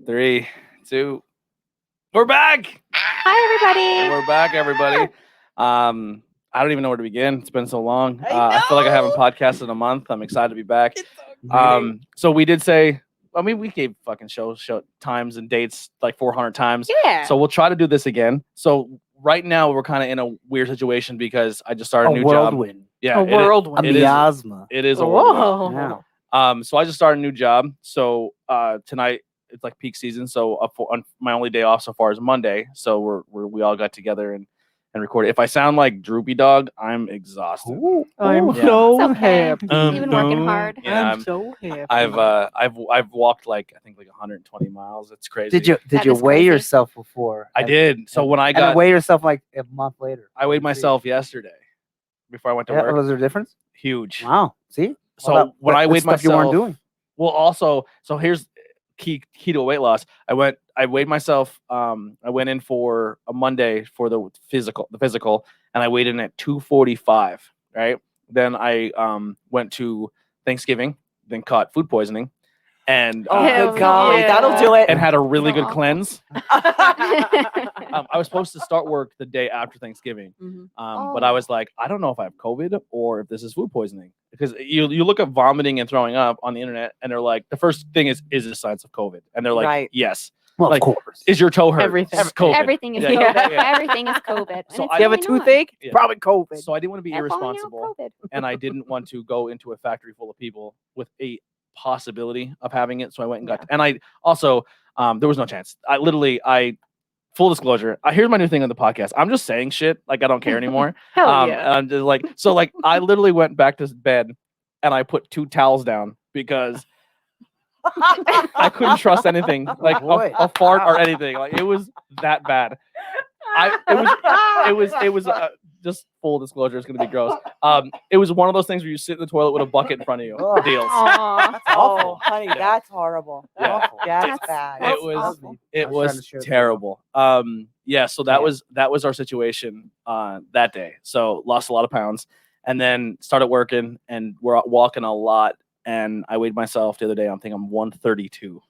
3, 2. We're back. Hi, everybody. We're back, everybody. I don't even know where to begin. It's been so long. I feel like I haven't podcasted in a month. I'm excited to be back. So we did say, I mean, we gave fucking show times and dates like 400 times. Yeah. So we'll try to do this again. So right now we're kind of in a weird situation because I just started a new whirlwind. job. Yeah, A whirlwind. It miasma. It is a whirlwind. Whoa. Yeah. So I just started a new job. So tonight it's like peak season. So on my only day off so far is Monday. So we all got together and recorded. If I sound like Droopy Dog, I'm exhausted. I'm so happy. Um, You've been working hard. Yeah, I'm so happy. I've walked like I think like 120 miles. It's crazy. Did That you is weigh crazy. yourself before? I did. So when I and got weigh yourself like a month later. I weighed myself yesterday before I went to Yeah, work. was there a difference? Huge. Wow. See? So when I weighed myself, you weren't doing. Well, also, so here's key to weight loss. I weighed myself. I went in for a Monday for the physical, and I weighed in at 245. Right. Then I went to Thanksgiving, then caught food poisoning, and good golly, yeah. that'll do it. and had a really good Aw. cleanse. I was supposed to start work the day after Thanksgiving, but I was like, I don't know if I have COVID or if this is food poisoning, because you look up vomiting and throwing up on the internet, and they're like, the first thing is it signs of COVID? And they're like, Right. yes. Well, Like, of course. Is your toe hurt? Everything. It's COVID. Everything is Yeah. COVID. Yeah. Everything is COVID. So And I it's you have a really not. toothache? Yeah. Probably COVID. So I didn't want to be They're calling out irresponsible, COVID. and I didn't want to go into a factory full of people with a possibility of having it. So I went and got, and I also, there was no chance. Full disclosure, here's my new thing on the podcast. I'm just saying shit like I don't care anymore. Hell yeah. And just like, so like I literally went back to bed and I put 2 towels down because I couldn't trust anything, like boy. a fart or anything. Like it was that bad. It was just full disclosure. It's gonna be gross. It was one of those things where you sit in the toilet with a bucket in front of you. Oh. Deals. Aw. Oh, honey, that's horrible. Yeah. Awful. That's That's bad. It was awful. it I was trying was to share the terrible. Yeah. So that was our situation that day. So lost a lot of pounds, and then started working, and we're out walking a lot. And I weighed myself the other day. I'm 132.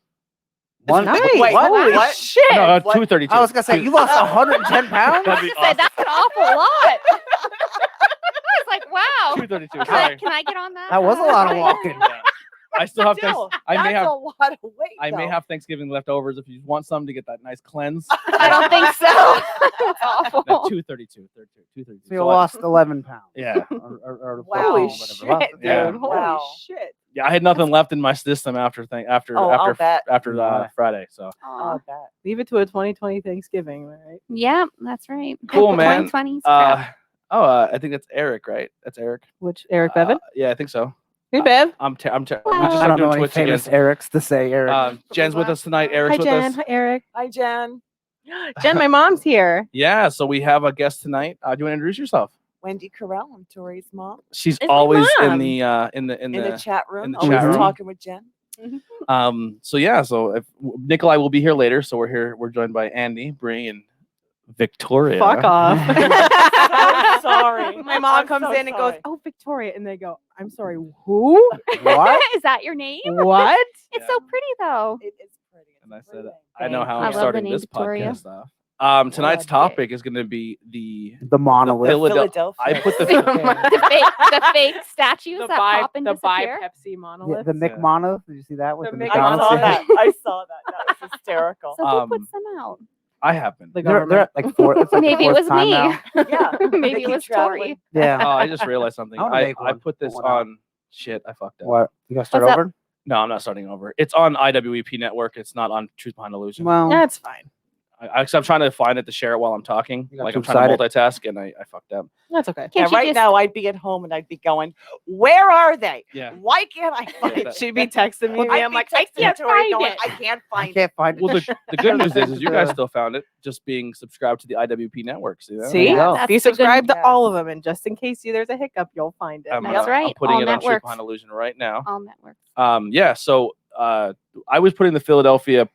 One, Nice. Wait, Holy what? shit. No, What? 232. I was gonna say you lost 110 pounds. That'd be I said, that's an awful lot. I was like, wow. 232. Can Sorry. I get on that? That was a lot of walking. Yeah. I still have Still, I may that's have a lot of weight. I may though. have Thanksgiving leftovers if you want some to get that nice cleanse. I don't think so. That's awful. No, 232. 232. So you lost 11 pounds. Yeah. Or Wow. Holy whatever. shit, Well, dude. Yeah. Holy Wow. shit. Yeah, I had nothing left in my system after I'll bet. Friday. So Aw. Oh, bet. Leave it to a 2020 Thanksgiving, right? Yeah, that's right. cool, man. 2020's crap. I think that's Eric, right? That's Eric. Which Eric Bevan? Yeah, I think so. Hey, Bev. We just I started don't know doing any Twitch again. famous Erics to say Eric. Jen's with us tonight. Eric's Hi, with Jen. us. Hi, Eric. Hi, Jen. Jen, my mom's here. Yeah, so we have a guest tonight. Do you want to introduce yourself? Wendy Carell, I'm Tori's mom. She's It's my always in mom. the In the chat room. in the Always chat room. talking with Jen. So yeah, so if Nikolai will be here later, so we're here. We're joined by Andy, Bree, and Victoria. Fuck off. I'm sorry. My mom I'm comes so in and goes, sorry. "Oh, Victoria," and they go, "I'm sorry, who? What? Is that your name? What?" It's so pretty though. It is pretty. It's And I a said, pretty name. I know how I I'm love the starting name this Victoria. podcast off. Tonight's God, topic is going to be the The monolith. Philadelphia. I put the the fake statues The that buy pop and the buy disappear. Pepsi Yeah, monolith. the McMono. Did you see that with The the Mc- I McDonald's? saw Monolith. that. I saw that. That was hysterical. So who puts them out? I happen. The They're government. at like four. It's like the Maybe it fourth was time me. now. Yeah. Maybe They it keep was traveling. Tori. Yeah. Oh, I just realized something. I wanna I make one. put this Put one out. on. Shit, I fucked up. What? You gotta start What's up? over? No, I'm not starting over. It's on IWEP network. It's not on Truth Behind Illusion. Well, That's fine. I'm trying to find it to share it while I'm talking. You got Like I'm trying to two-sided. multitask, and I fucked up. That's okay. Yeah, Can't you right just- now I'd be at home and I'd be going, where are they? Yeah. Why can't I find that- She'd be texting me. I'd and I'm be like, I texting can't Tori find going, it. I can't I find it. can't find it. Well, the good news is you guys still found it just being subscribed to the IWP network. See that? See, you go. That's if the you good subscribe to news. all of them, and just in case there's a hiccup, you'll find it. I'm, That's I'm right. putting All it on Truth networks. Behind Illusion right now. All networks. Yeah. So I was putting the Philadelphia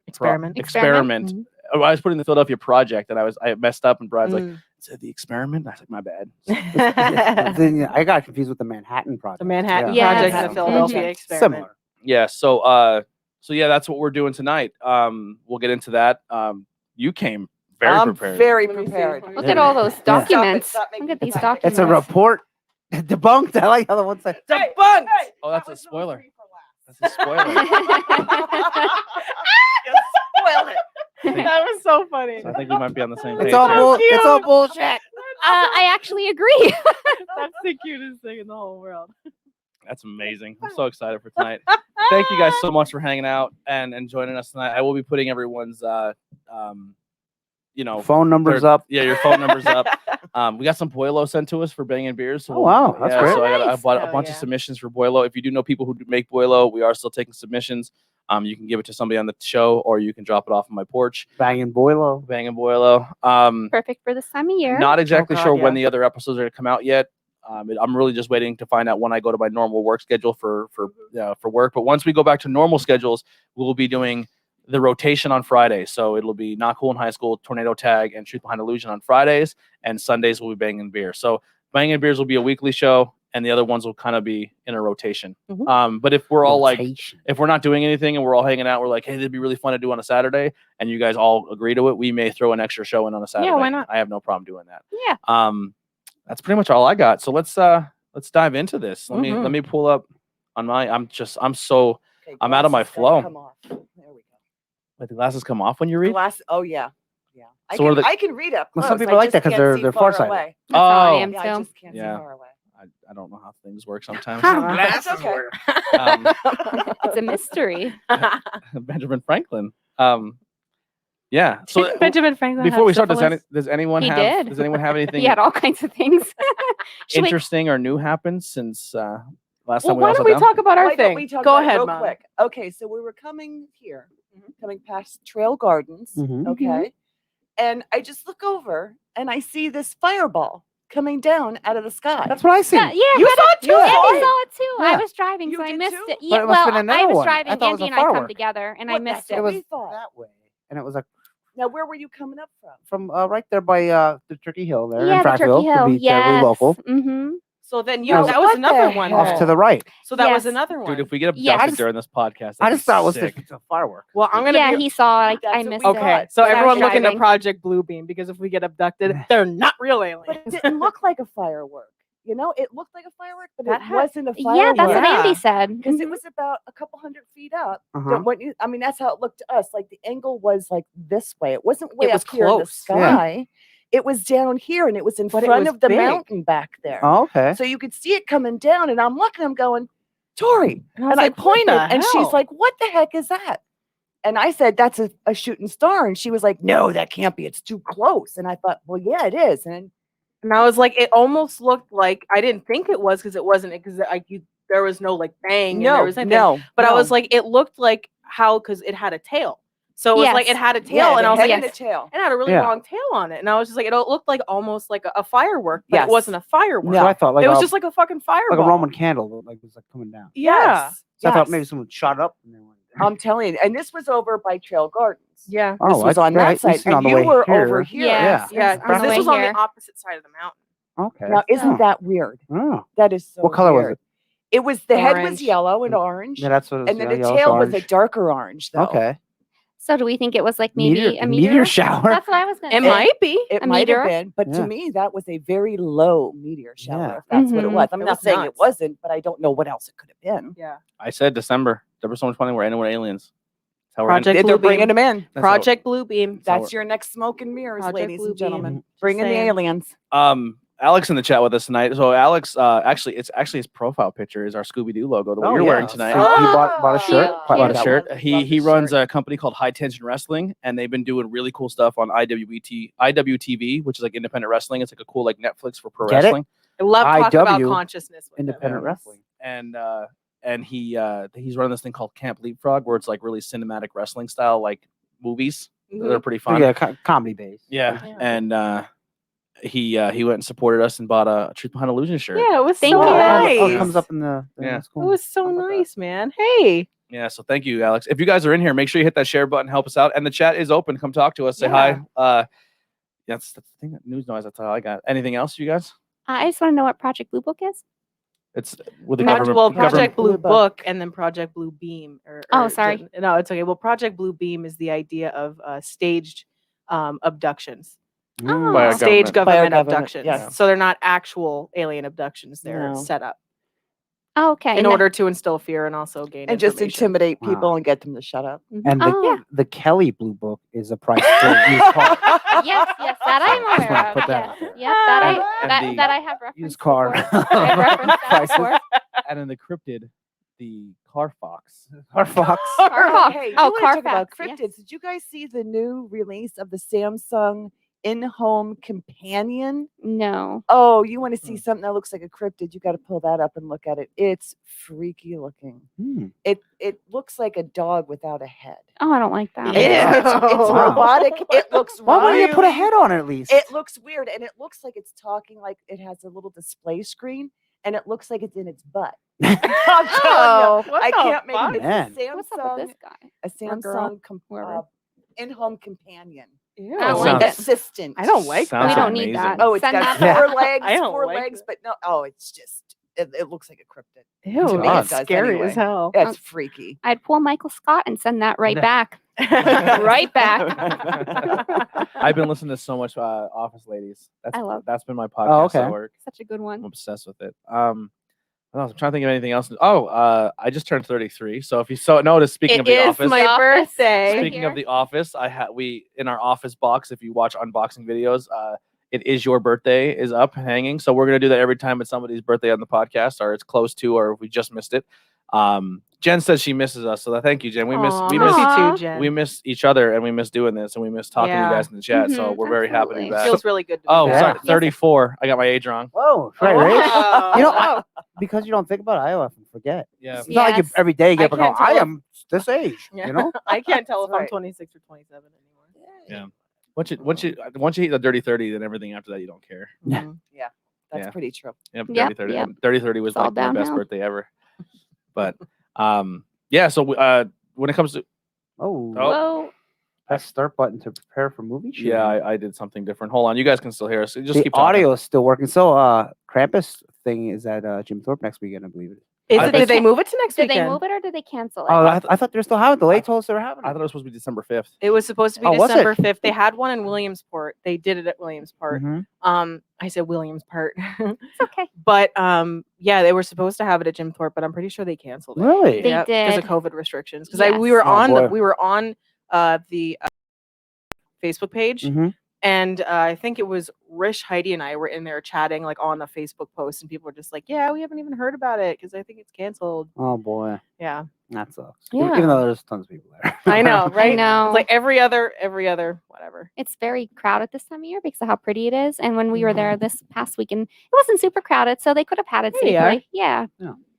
Experiment. experiment. Mhm. I was putting the Philadelphia project, and I messed up, and Brad's like, Mm. "Said the experiment." I was like, "My bad." Then, yeah, I got confused with the Manhattan Project. The Manhattan Yeah. Project Yeah. and the Philadelphia Mhm. experiment. Similar. Yeah. So So yeah, that's what we're doing tonight. We'll get into that. You came very I'm prepared. very Let me see. prepared. Look at all those Yeah. documents. Stop making Look at me these type it. documents. It's a report. Debunked. I like how the one said. Debunked. Oh, that's a spoiler. That's a spoiler. You spoiled it. That was so funny. So I think we might be on the same page. It's all here. it's all bullshit. I actually agree. That's the cutest thing in the whole world. That's amazing. I'm so excited for tonight. Thank you guys so much for hanging out and joining us tonight. I will be putting everyone's Phone numbers their- up. Yeah, your phone numbers up. We got some Boilo sent to us for banging beers. So Oh, wow, that's great. So I Nice. bought a Hell bunch yeah. of submissions for Boilo. If you do know people who make Boilo, we are still taking submissions. You can give it to somebody on the show, or you can drop it off on my porch. Banging Boilo. Banging Boilo. Perfect for this time of year. Not exactly God, sure when yeah. the other episodes are going to come out yet. I'm really just waiting to find out when I go to my normal work schedule for work. But once we go back to normal schedules, we'll be doing the rotation on Fridays. So it'll be Not Cool in High School, Tornado Tag, and Truth Behind Illusion on Fridays, and Sundays we'll be Banging Beer. So Banging Beers will be a weekly show, and the other ones will kind of be in a rotation. Mhm. But if we're all like, Rotation. if we're not doing anything and we're all hanging out, we're like, hey, it'd be really fun to do on a Saturday, and you guys all agree to it, we may throw an extra show in on a Saturday. why not? I have no problem doing that. Yeah. That's pretty much all I got. So let's dive into this. Let Mhm. me pull up on my. I'm out of my Glasses gotta flow. come off. There we go. Let the glasses come off when you read. Oh yeah. So what are the- I can read up Well, close. some people I like that just 'cause can't they're- see they're far farsighted. away. That's how I Oh. am Yeah, I too. just can't Yeah. see far away. I don't know how things work sometimes. That's okay. It's a mystery. Benjamin Franklin. Yeah. So Benjamin Franklin. before had we start, syphilis. does anyone He have did. does anyone have anything He had all kinds of things. Should we- interesting or new happened since last Well, time we why all don't sat we down? talk about our Why don't thing? we talk Go about it ahead, real Mom. quick. Okay, so we were coming here, coming past Trail Gardens. Mhm. Okay, and I just look over and I see this fireball coming down out of the sky. That's what I see. Yeah, You but saw it too? Yeah, Yeah. I saw it too. I Yeah. was driving, You so I did missed too? it. But Yeah, it must've well, been I another was one. I driving. thought it was Andy a and I come firework. together, and I What, missed that's it. It what was we thought. that way, and it was like Now, where were you coming up from? right there by the Turkey Hill there Yeah, in the Frackville, Turkey Hill. to be terribly Yes. local. Mm-hmm. So then Yeah, that was what another the one. heck? Off to the right. So that was Yes. another one. Dude, if we get Yes. abducted during this podcast, I that'd just thought it was sick. just a firework. Well, I'm gonna Yeah, be he saw. I That's what missed we it. okay. So I was everyone look into driving. Project Bluebeam, because if we get abducted, they're not real But aliens. it didn't look like a firework. You know, it looked like a firework, but That it had- wasn't a Yeah, firework. that's what Yeah. Andy said. Because it Mhm. was about a couple 100 feet up. Uh-huh. I mean, that's how it looked to us. Like the angle was like this way. It wasn't way It was up here in the close. Yeah. sky. It was down here, and it was in But it front was of the big. mountain back there. Oh, okay. So you could see it coming down, and I'm looking. I'm going, Tori, And I was and I like, what pointed, the and she's hell? like, "What the heck is that?" And I said, "That's a shooting star." And she was like, "No, that can't be. It's too close." And I thought, "Well, yeah, it is." And And I was like, it almost looked like, I didn't think it was, because it wasn't, because there was no like bang. And there no, was anything. no, But I was no. like, it looked like because it had a tail. So it was like, it Yes. had a tail. yeah, And the I was head like, and the tail. it had a really Yeah. long tail on it. And I was just like, it looked like almost like a firework, but Yes. it wasn't a firework. So I thought like It was a, just like a fucking fireball. like a Roman candle, like it was like coming down. Yeah. Yes, So I thought yes. maybe someone shot up and then went. I'm telling you. And this was over by Trail Gardens. Yeah. This was on that side, seen on and the you way were here. over here. Yes. Yeah. On Because the this way was on here. the opposite side of the mountain. Okay. Now, isn't Oh. that weird? Oh. That is so. What color was weird. it? It was the head was Orange. yellow and orange, Yeah, that's what it was. and then yeah, the yellowish tail was a orange. darker orange. Though. Oh. Okay. So do we think it was like maybe a meteor? meteor shower. That's what I was gonna It say. might be. It A might meteor? have been, but Yeah. to me, that was a very low meteor shower. Yeah. If that's what it Mhm. was. I'm It not was saying it nuts. wasn't, but I don't know what else it could have been. Yeah. I said December 2020. We're ending with aliens. That's how we're Project ending. They're Bluebeam. bringing them in. That's how- Project Bluebeam. That's how That's your next smoke and mirrors, Project ladies and Bluebeam. gentlemen. Just Bring in the saying. aliens. Alex in the chat with us tonight. So Alex, actually his profile picture is our Scooby Doo logo that Oh, you're yeah. wearing tonight. So he bought a shirt. Cute. Bought a that shirt. one. He runs a company called High Tension Wrestling, and they've been doing really cool stuff on IWTV, which is like independent wrestling. It's like a cool like Netflix for pro Get it? wrestling. I love talking about IW, consciousness. With Independent them. wrestling. And he's running this thing called Camp Leapfrog, where it's like really cinematic wrestling style like movies. They're pretty fun. Yeah, comedy based. Yeah. Yeah. And he went and supported us and bought a Truth Behind Illusion shirt. Yeah, it was Thank so you. nice. Oh, it comes up in the. Yeah. that's It cool. was so How about that? nice, man. Hey. Yeah, so thank you, Alex. If you guys are in here, make sure you hit that share button, help us out, and the chat is open. Come talk to us, say hi. That's the thing. News noise. That's all I got. Anything else, you guys? I just want to know what Project Blue Book is. It's with the Project- government. Well, government- Project Blue Blue Book. Book and then Project Blue Beam. Oh, sorry. No, it's okay. Well, Project Blue Beam is the idea of staged abductions, Oh. By a staged government. government government, abductions. yes. So they're not actual alien abductions; they're No. set up Oh, okay. in and that- order to instill fear and also gain And just information. intimidate people Wow. and get them to shut up. And the, Oh. the Kelly Blue Book is a price for a used car. Yes, yes, that I'm Just wanna aware of. put that Yes, out there. yes, that And- I and that, the that I have referenced. Used car before. I've referenced that prices. before. And in the cryptid, the car fox. Car Fox. Carfax. Hey, Oh, you wanna talk about Carfax, cryptids? yes. Did you guys see the new release of the Samsung in-home companion? No. Oh, you want to see Hmm. something that looks like a cryptid? You got to pull that up and look at it. It's freaky looking. Hmm. It looks like a dog without a head. Oh, I don't like that. It's Wow. robotic. It looks Why wouldn't you put a really- head on it at least? It looks weird, and it looks like it's talking, like it has a little display screen, and it looks like it's in its butt. I'm telling Oh, you, what I the can't make fuck? it. Man. It's a What's up with Samsung, this guy? a Or girl, Samsung whoever. in-home companion. Ew. I don't like like that. it. Assistant. I don't like Sounds We that. don't need that. amazing. Oh, it's Send got that four back. legs, I don't four like legs, it. but no. Oh, it's just it looks like a cryptid. Ew, To me, that's it does scary anyway. as hell. It's freaky. I'd pull Michael Scott and send that right Yeah. back. Right back. I've been listening to so much Office Ladies. I love- That's been my podcast okay. at work. Such a good I'm one. obsessed with it. I'm trying to think of anything else. I just turned 33. So if you notice, speaking of It the is office, my The Office. birthday. Right speaking here. of the office, we in our office box. If you watch unboxing videos, it is your birthday is up hanging. So we're gonna do that every time it's somebody's birthday on the podcast, or it's close to, or if we just missed it. Jen says she misses us, so thank you, Jen. We miss Aw, we miss miss you Aw. too, Jen. we miss each other, and we miss doing this, and we miss talking to you Yeah. guys in the chat. So Mhm, we're very happy to be absolutely. back. feels really good to be Oh, Yeah. sorry, Yes. 34. I got my age wrong. Whoa, right, right? Wow. You know, because you don't think about it, I often forget. Yeah. It's not like you, Yes. every day you get up and go, can't tell I if- am this age, Yeah. you know? I can't tell if That's I'm right. 26 or 27 anymore. Yeah. Once you hit the dirty 30, then everything after that you don't care. Yeah. Mhm. That's Yeah. pretty true. Yep, Yep, 30 30. yep. And 30 was It's all like my best downhill. birthday ever. But yeah, so when it comes to Oh, Oh. Whoa. press start button to prepare for movie shooting. yeah, I did something different. Hold on, you guys can still hear us. Just the keep talking. audio is still working. So, Krampus thing is at Jim Thorpe next weekend, I believe it is. Is I it, bet did they you- move it to next Did they weekend? move it or did they cancel it? Oh, I thought they were still having it. The late told us they were having I it. thought it was supposed to be December 5th. It was supposed to be Oh, was it? December 5th. They had one in Williamsport. They did it at Williamsport. Mhm. I said Williamsport. It's okay. But yeah, they were supposed to have it at Jim Thorpe, but I'm pretty sure they canceled it. Really? They because of did. COVID restrictions. Because Yes. we were Oh, on boy. the Facebook page, Mhm. and I think it was Rish, Heidi, and I were in there chatting like on the Facebook post, and people were just like, "Yeah, we haven't even heard about it because I think it's canceled." Oh, boy. Yeah, That sucks. Yeah. Even though there's tons of people there. I know, right? I know. It's like every other, whatever. It's very crowded this time of year because of how pretty it is. And when we were there this past weekend, it wasn't super crowded, so they could have had it There you are. safely. Yeah.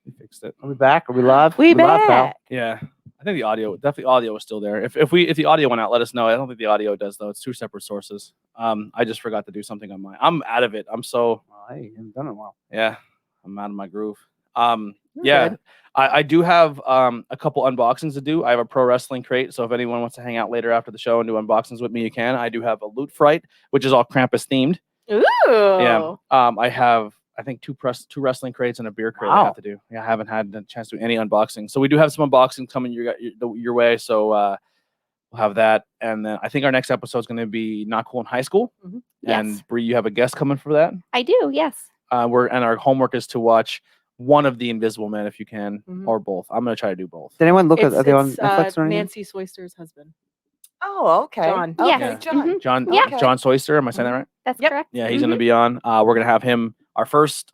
We fixed it. Are we back? Are we live? We live, pal? back. Yeah. I think the audio was still there. If the audio went out, let us know. I don't think the audio does though. It's two separate sources. I just forgot to do something on mine. I'm out of it. I'm so Oh, hey, you haven't done it in a while. yeah, I'm out of my groove. You're Yeah. good. I do have a couple unboxings to do. I have a pro wrestling crate, so if anyone wants to hang out later after the show and do unboxings with me, you can. I do have a Loot Fright, which is all Krampus themed. Ooh. Yeah. I have I think two wrestling crates and a beer crate I Wow. have to do. Yeah, I haven't had the chance to do any unboxing. So we do have some unboxings coming your way. So we'll have that. And then I think our next episode is going to be Not Cool in High School. Mhm. And Yes. Bree, you have a guest coming for that. I do. Yes. And our homework is to watch one of the Invisible Men if you can, Mhm. or both. I'm going to try to do both. Did anyone look at? It's, Are they on it's, Netflix or anything? Nancy Soyster's husband. Oh, okay. John. Okay, Yes. John. Mhm. John Yeah. John Soyster, am I saying that right? That's Yep. correct. Yeah, he's going to be on. We're going to have him our first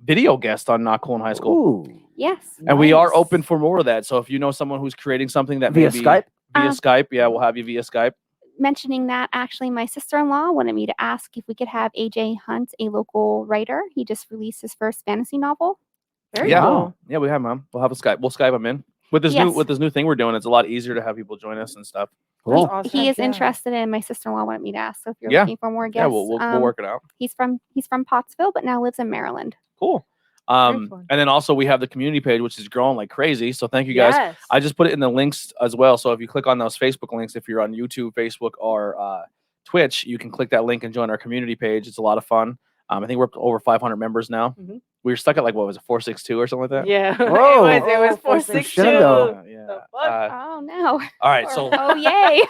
video guest on Not Cool in High School. Ooh. Yes. And we are Nice. open for more of that. So if you know someone who's creating something that Via maybe Skype? via Um, Skype, yeah, we'll have you via Skype. Mentioning that, actually, my sister-in-law wanted me to ask if we could have AJ Hunt, a local writer. He just released his first fantasy novel. Very Yeah. cool. Yeah, we have him. We'll have a Skype. We'll Skype him in. With this Yes. new thing we're doing, it's a lot easier to have people join us and stuff. Cool. Awesome. He is Yeah. interested in. My sister-in-law wanted me to ask. So if you're Yeah. looking for more guests, Yeah, we'll work it out. He's from Pottsville, but now lives in Maryland. Cool. fun. And then also we have the community page, which is growing like crazy. So thank you guys. Yes. I just put it in the links as well. So if you click on those Facebook links, if you're on YouTube, Facebook, or Twitch, you can click that link and join our community page. It's a lot of fun. I think we're up to over 500 members now. Mhm. We were stuck at like what was it, 462 or something like that? Yeah. Whoa. it was Oh, 462. should've known. Yeah. The fuck? Oh no. All right, so Oh yay.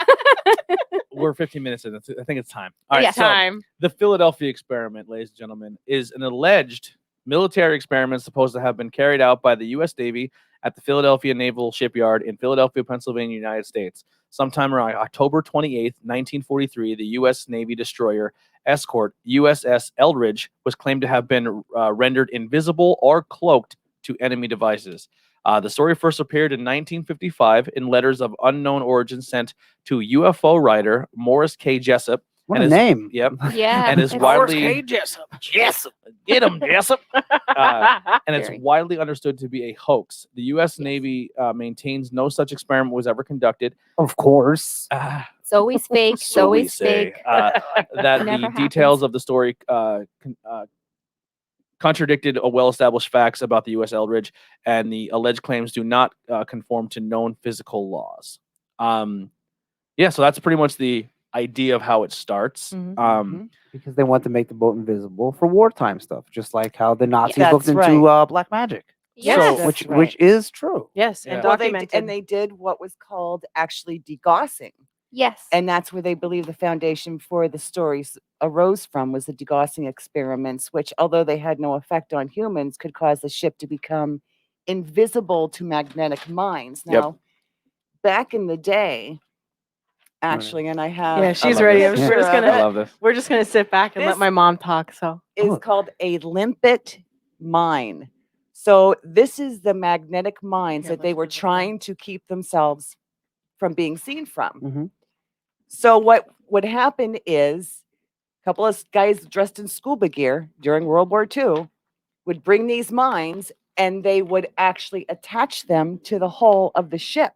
we're 15 minutes in. I think it's time. All right, Yes. so Time. the Philadelphia experiment, ladies and gentlemen, is an alleged military experiment supposed to have been carried out by the U.S. Navy at the Philadelphia Naval Shipyard in Philadelphia, Pennsylvania, United States. Sometime around October 28th, 1943, the U.S. Navy destroyer escort USS Eldritch was claimed to have been rendered invisible or cloaked to enemy devices. The story first appeared in 1955 in letters of unknown origin sent to UFO writer Morris K. Jessup. What and a his- name. Yep. Yeah. And is it's- widely Jessup. Jessup. Get him, Jessup. And it's Very. widely understood to be a hoax. The U.S. Yes. Navy maintains no such experiment was ever conducted. Of course. It's always fake. It's So we always say fake. that the Never details happens. of the story contradicted well-established facts about the U.S. Eldritch, and the alleged claims do not conform to known physical laws. Yeah, so that's pretty much the idea of how it starts. Mhm. Because they want to make the boat invisible for wartime stuff, just like how the Nazis That's looked into right. black magic. Yes. So- Which is true. Yes, Yeah. and Well, documented. they did what was called actually degaussing. Yes. And that's where they believe the foundation for the stories arose from, was the degaussing experiments, which, although they had no effect on humans, could cause the ship to become invisible to magnetic mines. Yep. Now, back in the day, actually, and I have Yeah, a she's love ready. this. I'm Yeah. sure it's I gonna. love this. We're just gonna sit back and let This- my mom talk. So is Oh. called a limpet mine. So this is the magnetic mines Here, that they let's were move it trying to keep themselves from being seen from. Mhm. So what would happen is a couple of guys dressed in scuba gear during World War II would bring these mines and they would actually attach them to the hull of the ship.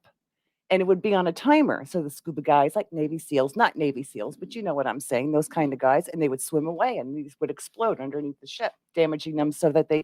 And it would be on a timer. So the scuba guys, like Navy SEALs, not Navy SEALs, but you know what I'm saying, those kind of guys, and they would swim away and these would explode underneath the ship, damaging them so that they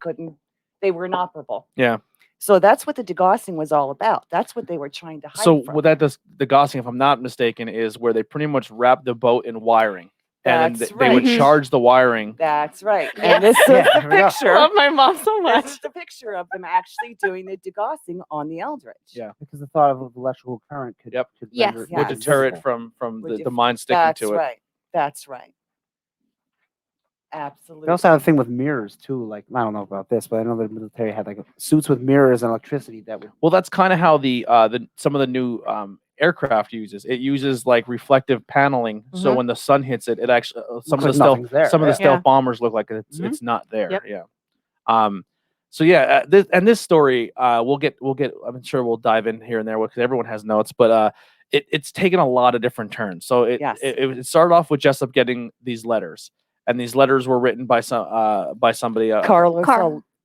were inoperable. Yeah. So that's what the degaussing was all about. That's what they were trying to hide So from. what that does, the gaussing, if I'm not mistaken, is where they pretty much wrap the boat in wiring, and then That's they would right. charge the wiring. That's right. Yes. And this is Yeah, the there we go. picture. love my mom so This much. is the picture of them actually doing the degaussing on the Eldritch. Yeah. Because the thought of electrical current could, Yep. could Yes. render it Would Yes. deter it invisible. from Would the def- mind sticking That's to it. right. That's right. Absolutely. They also have a thing with mirrors too. Like, I don't know about this, but I know the military had like suits with mirrors and electricity that would. Well, that's kind of how the some of the new aircraft uses. It uses like reflective paneling, so Mhm. when the sun hits it, it actually some of like the stealth nothing's there, some of the right? stealth Yeah. bombers look like it's Mhm. it's not there. Yep. Yeah. So yeah, this story we'll get I'm sure we'll dive in here and there because everyone has notes, but it's taken a lot of different turns. So Yes. it started off with Jessup getting these letters, and these letters were written by somebody. Carlos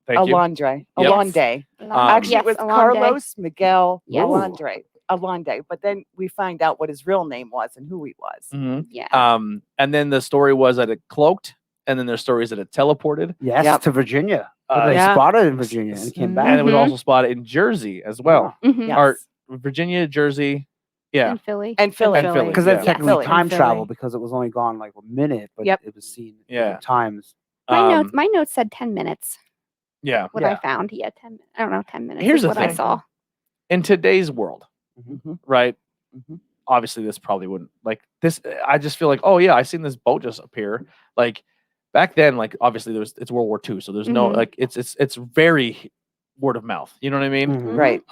Thank you. Alondre. Yep. Alonde. Alonde. Actually, Yes, it was Alonde. Carlos Miguel Yes. Alondre. Alonde. But then we find out what his real name was and who he was. Mhm. Yeah. And then the story was that it cloaked, and then there's stories that it teleported. Yes, Yep. to Virginia. But they Yeah. spotted in Virginia and it came Mhm. back. And it was Mhm. also spotted in Jersey as well. Mhm. Yes. Or Virginia, Jersey. Yeah. In Philly. And Philly. And Philly. Because Yeah. that's technically Philly. time And travel Philly. because it was only gone like a minute, but Yep. it was seen Yeah. different times. My notes said 10 minutes. Yeah. What I Yeah. found. Yeah, 10. I don't know, 10 minutes. Here's is the what I thing. saw. In today's world, Mhm. right? Mhm. Obviously, this probably wouldn't like this. I just feel like, oh yeah, I seen this boat just appear. Like back then, like obviously it's World War II, so there's no Mhm. like it's very word of mouth. You know what I mean? Mhm. Right.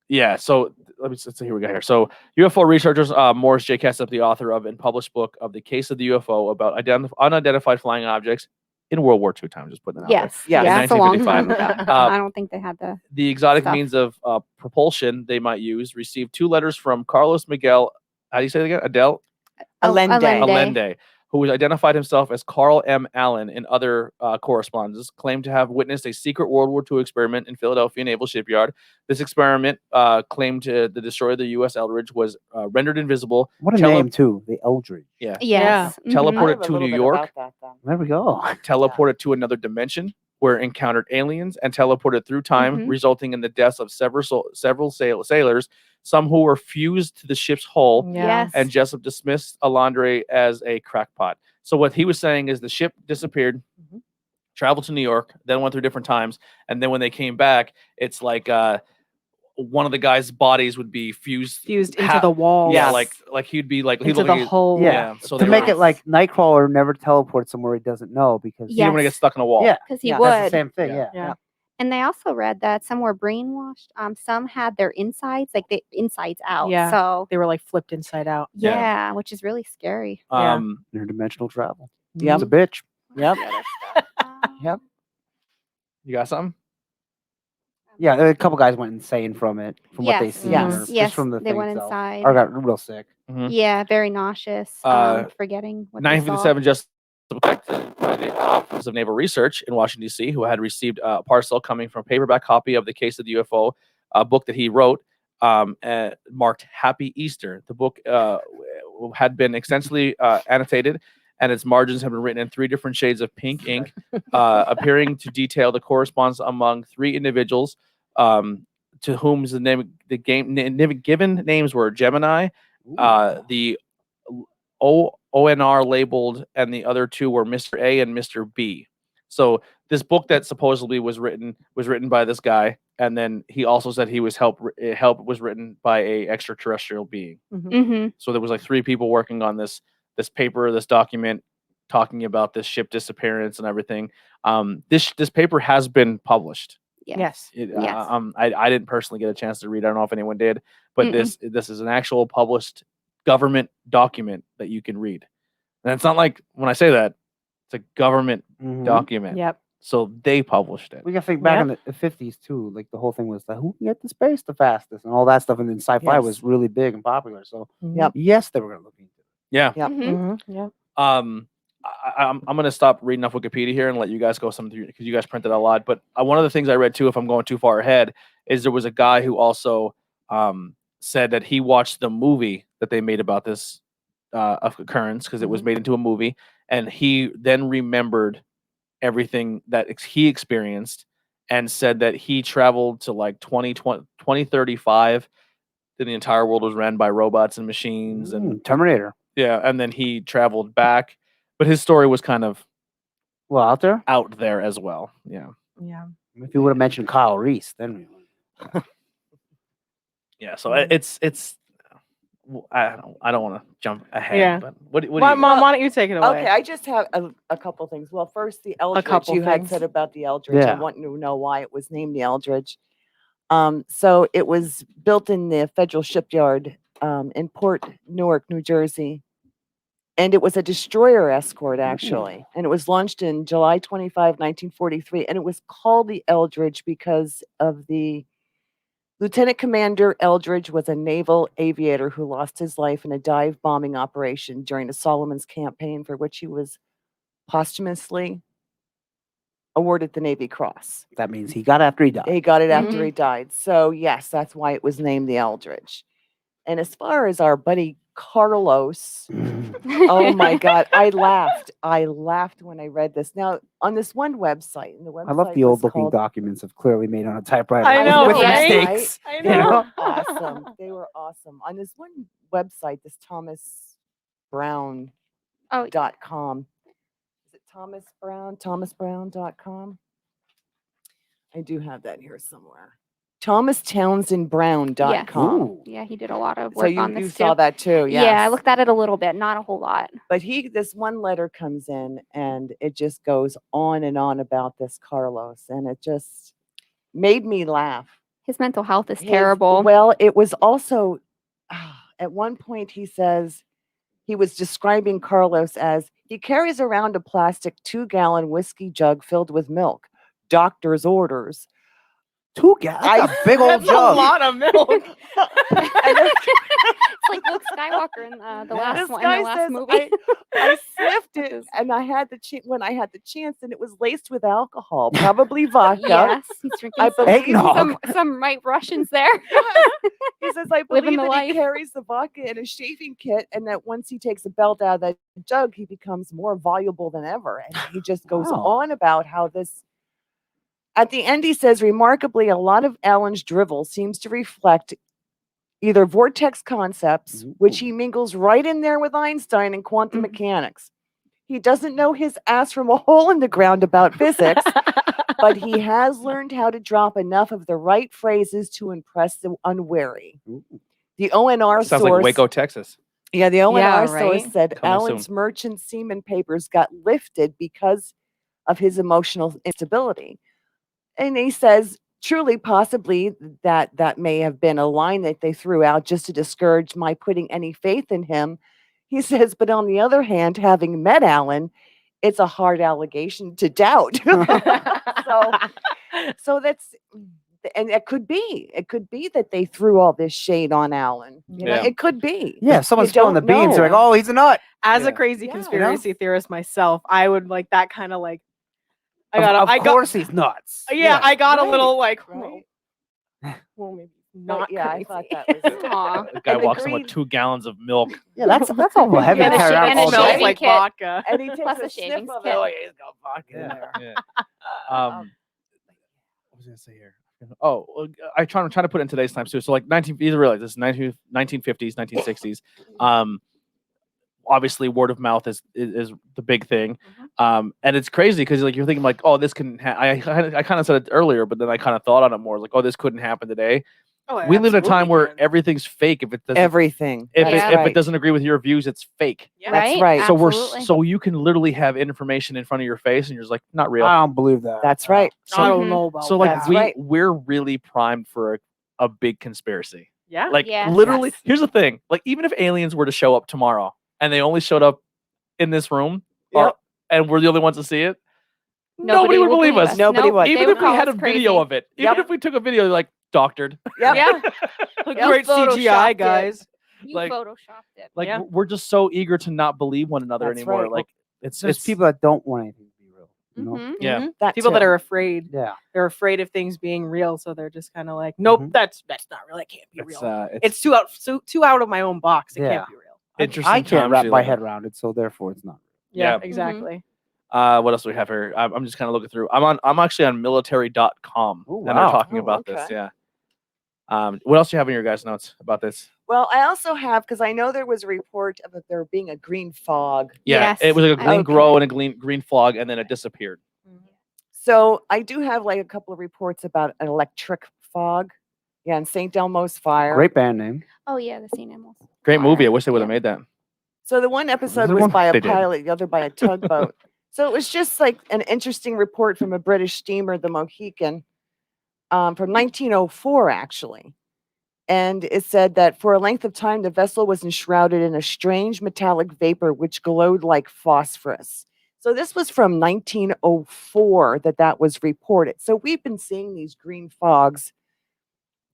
Yeah. So let's see here we go here. So UFO researchers, Morris J. Jessup, the author of and published book of the case of the UFO about unidentified flying objects in World War II time. Just putting that out there. Yes. Yeah. Yeah, it's a long time 1955. ago. I don't think they had the. The exotic Stuff. means of propulsion they might use received 2 letters from Carlos Miguel. How do you say it again? Allende. Allende, who identified himself as Carl M. Allen in other correspondences, claimed to have witnessed a secret World War II experiment in Philadelphia Naval Shipyard. This experiment claimed to the destroyer of the U.S. Eldridge was rendered invisible. What a Tele- name too, the Eldridge. Yeah. Yes. Mhm. Teleport- I have a to little New bit York. about that, then. There we go. Teleported to another dimension where it encountered aliens and teleported through time, Mhm. resulting in the deaths of several sailors, some who were fused to the ship's hull. Yes. And Jessup dismissed Alondre as a crackpot. So what he was saying is the ship disappeared. Mhm. traveled to New York, then went through different times, and then when they came back, it's like one of the guys' bodies would be fused into the wall. Yeah, Yes. like he'd be like he'd Into look the like hole. Yeah. So To they make were, it like Nightcrawler never teleports somewhere he doesn't know because he didn't want to Yes. get stuck in a wall. yeah, because he Yeah. would. that's the same thing. Yeah. Yeah. Yeah. And they also read that some were brainwashed. Some had their insides, like the insides out. Yeah. So They were like flipped inside out. Yeah. yeah, which is really scary. Yeah. Interdimensional travel. Yep. It's a bitch. Yep. The other stuff. Yep. You got something? Yeah, a couple guys went insane from it, from what they Yes. see. Yes. or just Yes, from the they thing went itself. inside. Or got real sick. Mhm. Yeah, very nauseous. Uh, Forgetting what they saw. 957 just protected by the Office of Naval Research in Washington, D.C., who had received a parcel coming from a paperback copy of The Case of the UFO, a book that he wrote, marked Happy Easter. The book had been extensively annotated, and its margins have been written in 3 different shades of pink ink, appearing to detail the correspondence among 3 individuals to whom given names were Gemini, the ONR labeled, and the other 2 were Mr. A and Mr. B. So this book that supposedly was written by this guy, and then he also said he was help was written by a extraterrestrial being. Mm-hmm. So there was like 3 people working on this paper, this document, talking about this ship disappearance and everything. This paper has been published. Yes. Yes. I didn't personally get a chance to read. I don't know if anyone did, but Mm-mm. this is an actual published government document that you can read. And it's not like when I say that, it's a government Mhm. document. Yep. So they published it. We got to think back in the 50s too. Like the whole thing was like, who can get to space the fastest and all that stuff. And then sci-fi Yes. was really big and popular. So Yep. yes, they were going to look into it. Yeah. Yep. Mhm. Yep. I'm gonna stop reading off Wikipedia here and let you guys go some through because you guys printed a lot. But one of the things I read too, if I'm going too far ahead, is there was a guy who also said that he watched the movie that they made about this occurrence because it was made into a movie, and he then remembered everything that he experienced and said that he traveled to like 2035. Then the entire world was ran by robots and machines and Terminator. yeah, and then he traveled back, but his story was kind of Well, out there. out there as well. Yeah, Yeah. If you would have mentioned Kyle Reese, then yeah. So it's I don't want to jump ahead. Yeah. But what do Mom, you? why don't you take it away? Okay, I just have a couple things. Well, first, the Eldritch. couple You had things. said about the Eldritch. I Yeah. want to know why it was named the Eldritch. So it was built in the federal shipyard in Port Newark, New Jersey. And it was a destroyer escort, actually. And it was launched in July 25, 1943. And it was called the Eldritch because of the Lieutenant Commander Eldridge was a naval aviator who lost his life in a dive bombing operation during the Solomons campaign, for which he was posthumously awarded the Navy Cross. that means he got after he died. He got it after he died. So, yes, that's why it was named the Eldridge. And as far as our buddy Carlos, oh my God, I laughed. I laughed when I read this. Now, on this one website, and the website I love the was old looking called- documents of clearly made on a typewriter. I know, with right? mistakes. I You They know? were awesome. They were awesome. On this one website, this thomasbrown.com. Oh, Is it Thomas Brown? thomasbrown.com? I do have that here somewhere. ThomasTownsendBrown.com. Ooh. yeah, he did a lot of So work you, on this you too. saw that too, yes. Yeah, I looked at it a little bit, not a whole lot. But this one letter comes in and it just goes on and on about this Carlos, and it just made me laugh. His mental health is His- terrible. Well, it was also at one point he says he was describing Carlos as he carries around a plastic 2-gallon whiskey jug filled with milk. Doctor's orders. 2 gallons. That's a big old That's a jug. lot of milk. And It's like Luke Skywalker in the last this one, guy in the last says, movie. I sniffed it, This- and I had the when I had the chance, and it was laced with alcohol, probably vodka. Yes, he's drinking I some, believe Eggnog. some White Russians there. He says, I Living believe the that he life. carries the vodka in a shaving kit, and that once he takes a belt out of that jug, he becomes more voluble than ever. And he just goes Wow. on about how this. At the end, he says, remarkably, a lot of Allen's drivel seems to reflect either vortex concepts, which he mingles right in there with Einstein and quantum mechanics. He doesn't know his ass from a hole in the ground about physics, but he has learned how to drop enough of the right phrases to impress the unwary. Ooh. The ONR Sounds source, like Waco, Texas. yeah, the ONR source right? said Coming soon. Allen's merchant seaman papers got lifted because of his emotional instability. And he says, truly, possibly that may have been a line that they threw out just to discourage my putting any faith in him. He says, but on the other hand, having met Allen, it's a hard allegation to doubt. So that's, and it could be that they threw all this shade on Allen. You know, Yeah. it could be. Yeah, if someone's You spilling the don't beans, they're like, know. "Oh, he's a nut." As Yeah. a crazy Yeah, you know? conspiracy theorist myself, I would like that kind of like. Of course, he's nuts. Yeah, I got Right, a little like, right. well, maybe But not. yeah, I crazy. thought that was. Aw. The guy And walks in agreed. with 2 gallons of milk. Yeah, that's all heavy Yeah, to the carry shit- around and all it smells shaving day. like kit. vodka. And he takes Plus a a sniff shavings of kit. it. Oh, yeah, he's got vodka in Yeah. there. Yeah. What was I gonna say here? Oh, well, I'm trying to put it in today's time too. So like 19, you realize this is 1950s, 1960s. Obviously, word of mouth is the big thing. And it's crazy because like you're thinking like, oh, this couldn't. I kind of said it earlier, but then I kind of thought on it more. Like, oh, this couldn't happen today. Oh, it We live in a time absolutely where can. everything's fake. If it doesn't, Everything. if That's it, if right. it doesn't agree with your views, it's fake. Yeah. That's Right? right. So Absolutely. so you can literally have information in front of your face, and you're just like, not real. I don't believe that. That's right. I don't Mhm. know about So like That's that. right. we're really primed for a big conspiracy. Yeah. Like Yes. literally, Yes. here's the thing. Like even if aliens were to show up tomorrow and they only showed up in this room, Yep. and we're the only ones to see it, nobody would will believe us. Nobody would. They Even would if we call had a us video crazy. of it, even Yep. if we took a video like doctored, Yep. Yeah. You Great photoshopped CGI, it. guys. You Like- photoshopped it. like Yeah. we're just so eager to not believe one another That's anymore. right. Like it's There's people that don't want anything to be real. You know? Mhm. yeah. Mhm. That People that too. are afraid. Yeah. They're afraid of things being real, so they're just kind of like, nope, Mhm. that's not real. It can't be It's real. it's It's too out of my own box. It Yeah. can't be real. interesting. I can't times wrap we my live in. head around it, so therefore it's not. Yeah. Yeah, exactly. What else do we have here? I'm just kind of looking through. I'm actually on military.com Oh, and they're wow. talking Oh, about this. okay. Yeah. What else do you have in your guys' notes about this? Well, I also have, because I know there was a report of there being a green fog. Yeah, Yes, it was like a green I- grow and a green fog, and then it disappeared. So I do have like a couple of reports about an electric fog. Yeah, in St. Elmo's Fire. Great band name. Oh yeah, the St. Elmo's. Great movie. I Fire. wish they would have Yeah. made that. So the one episode there was one? by a They did. pilot, the other by a tugboat. So it was just like an interesting report from a British steamer, the Mohican, from 1904, actually. And it said that for a length of time, the vessel was enshrouded in a strange metallic vapor which glowed like phosphorus. So this was from 1904 that was reported. So we've been seeing these green fogs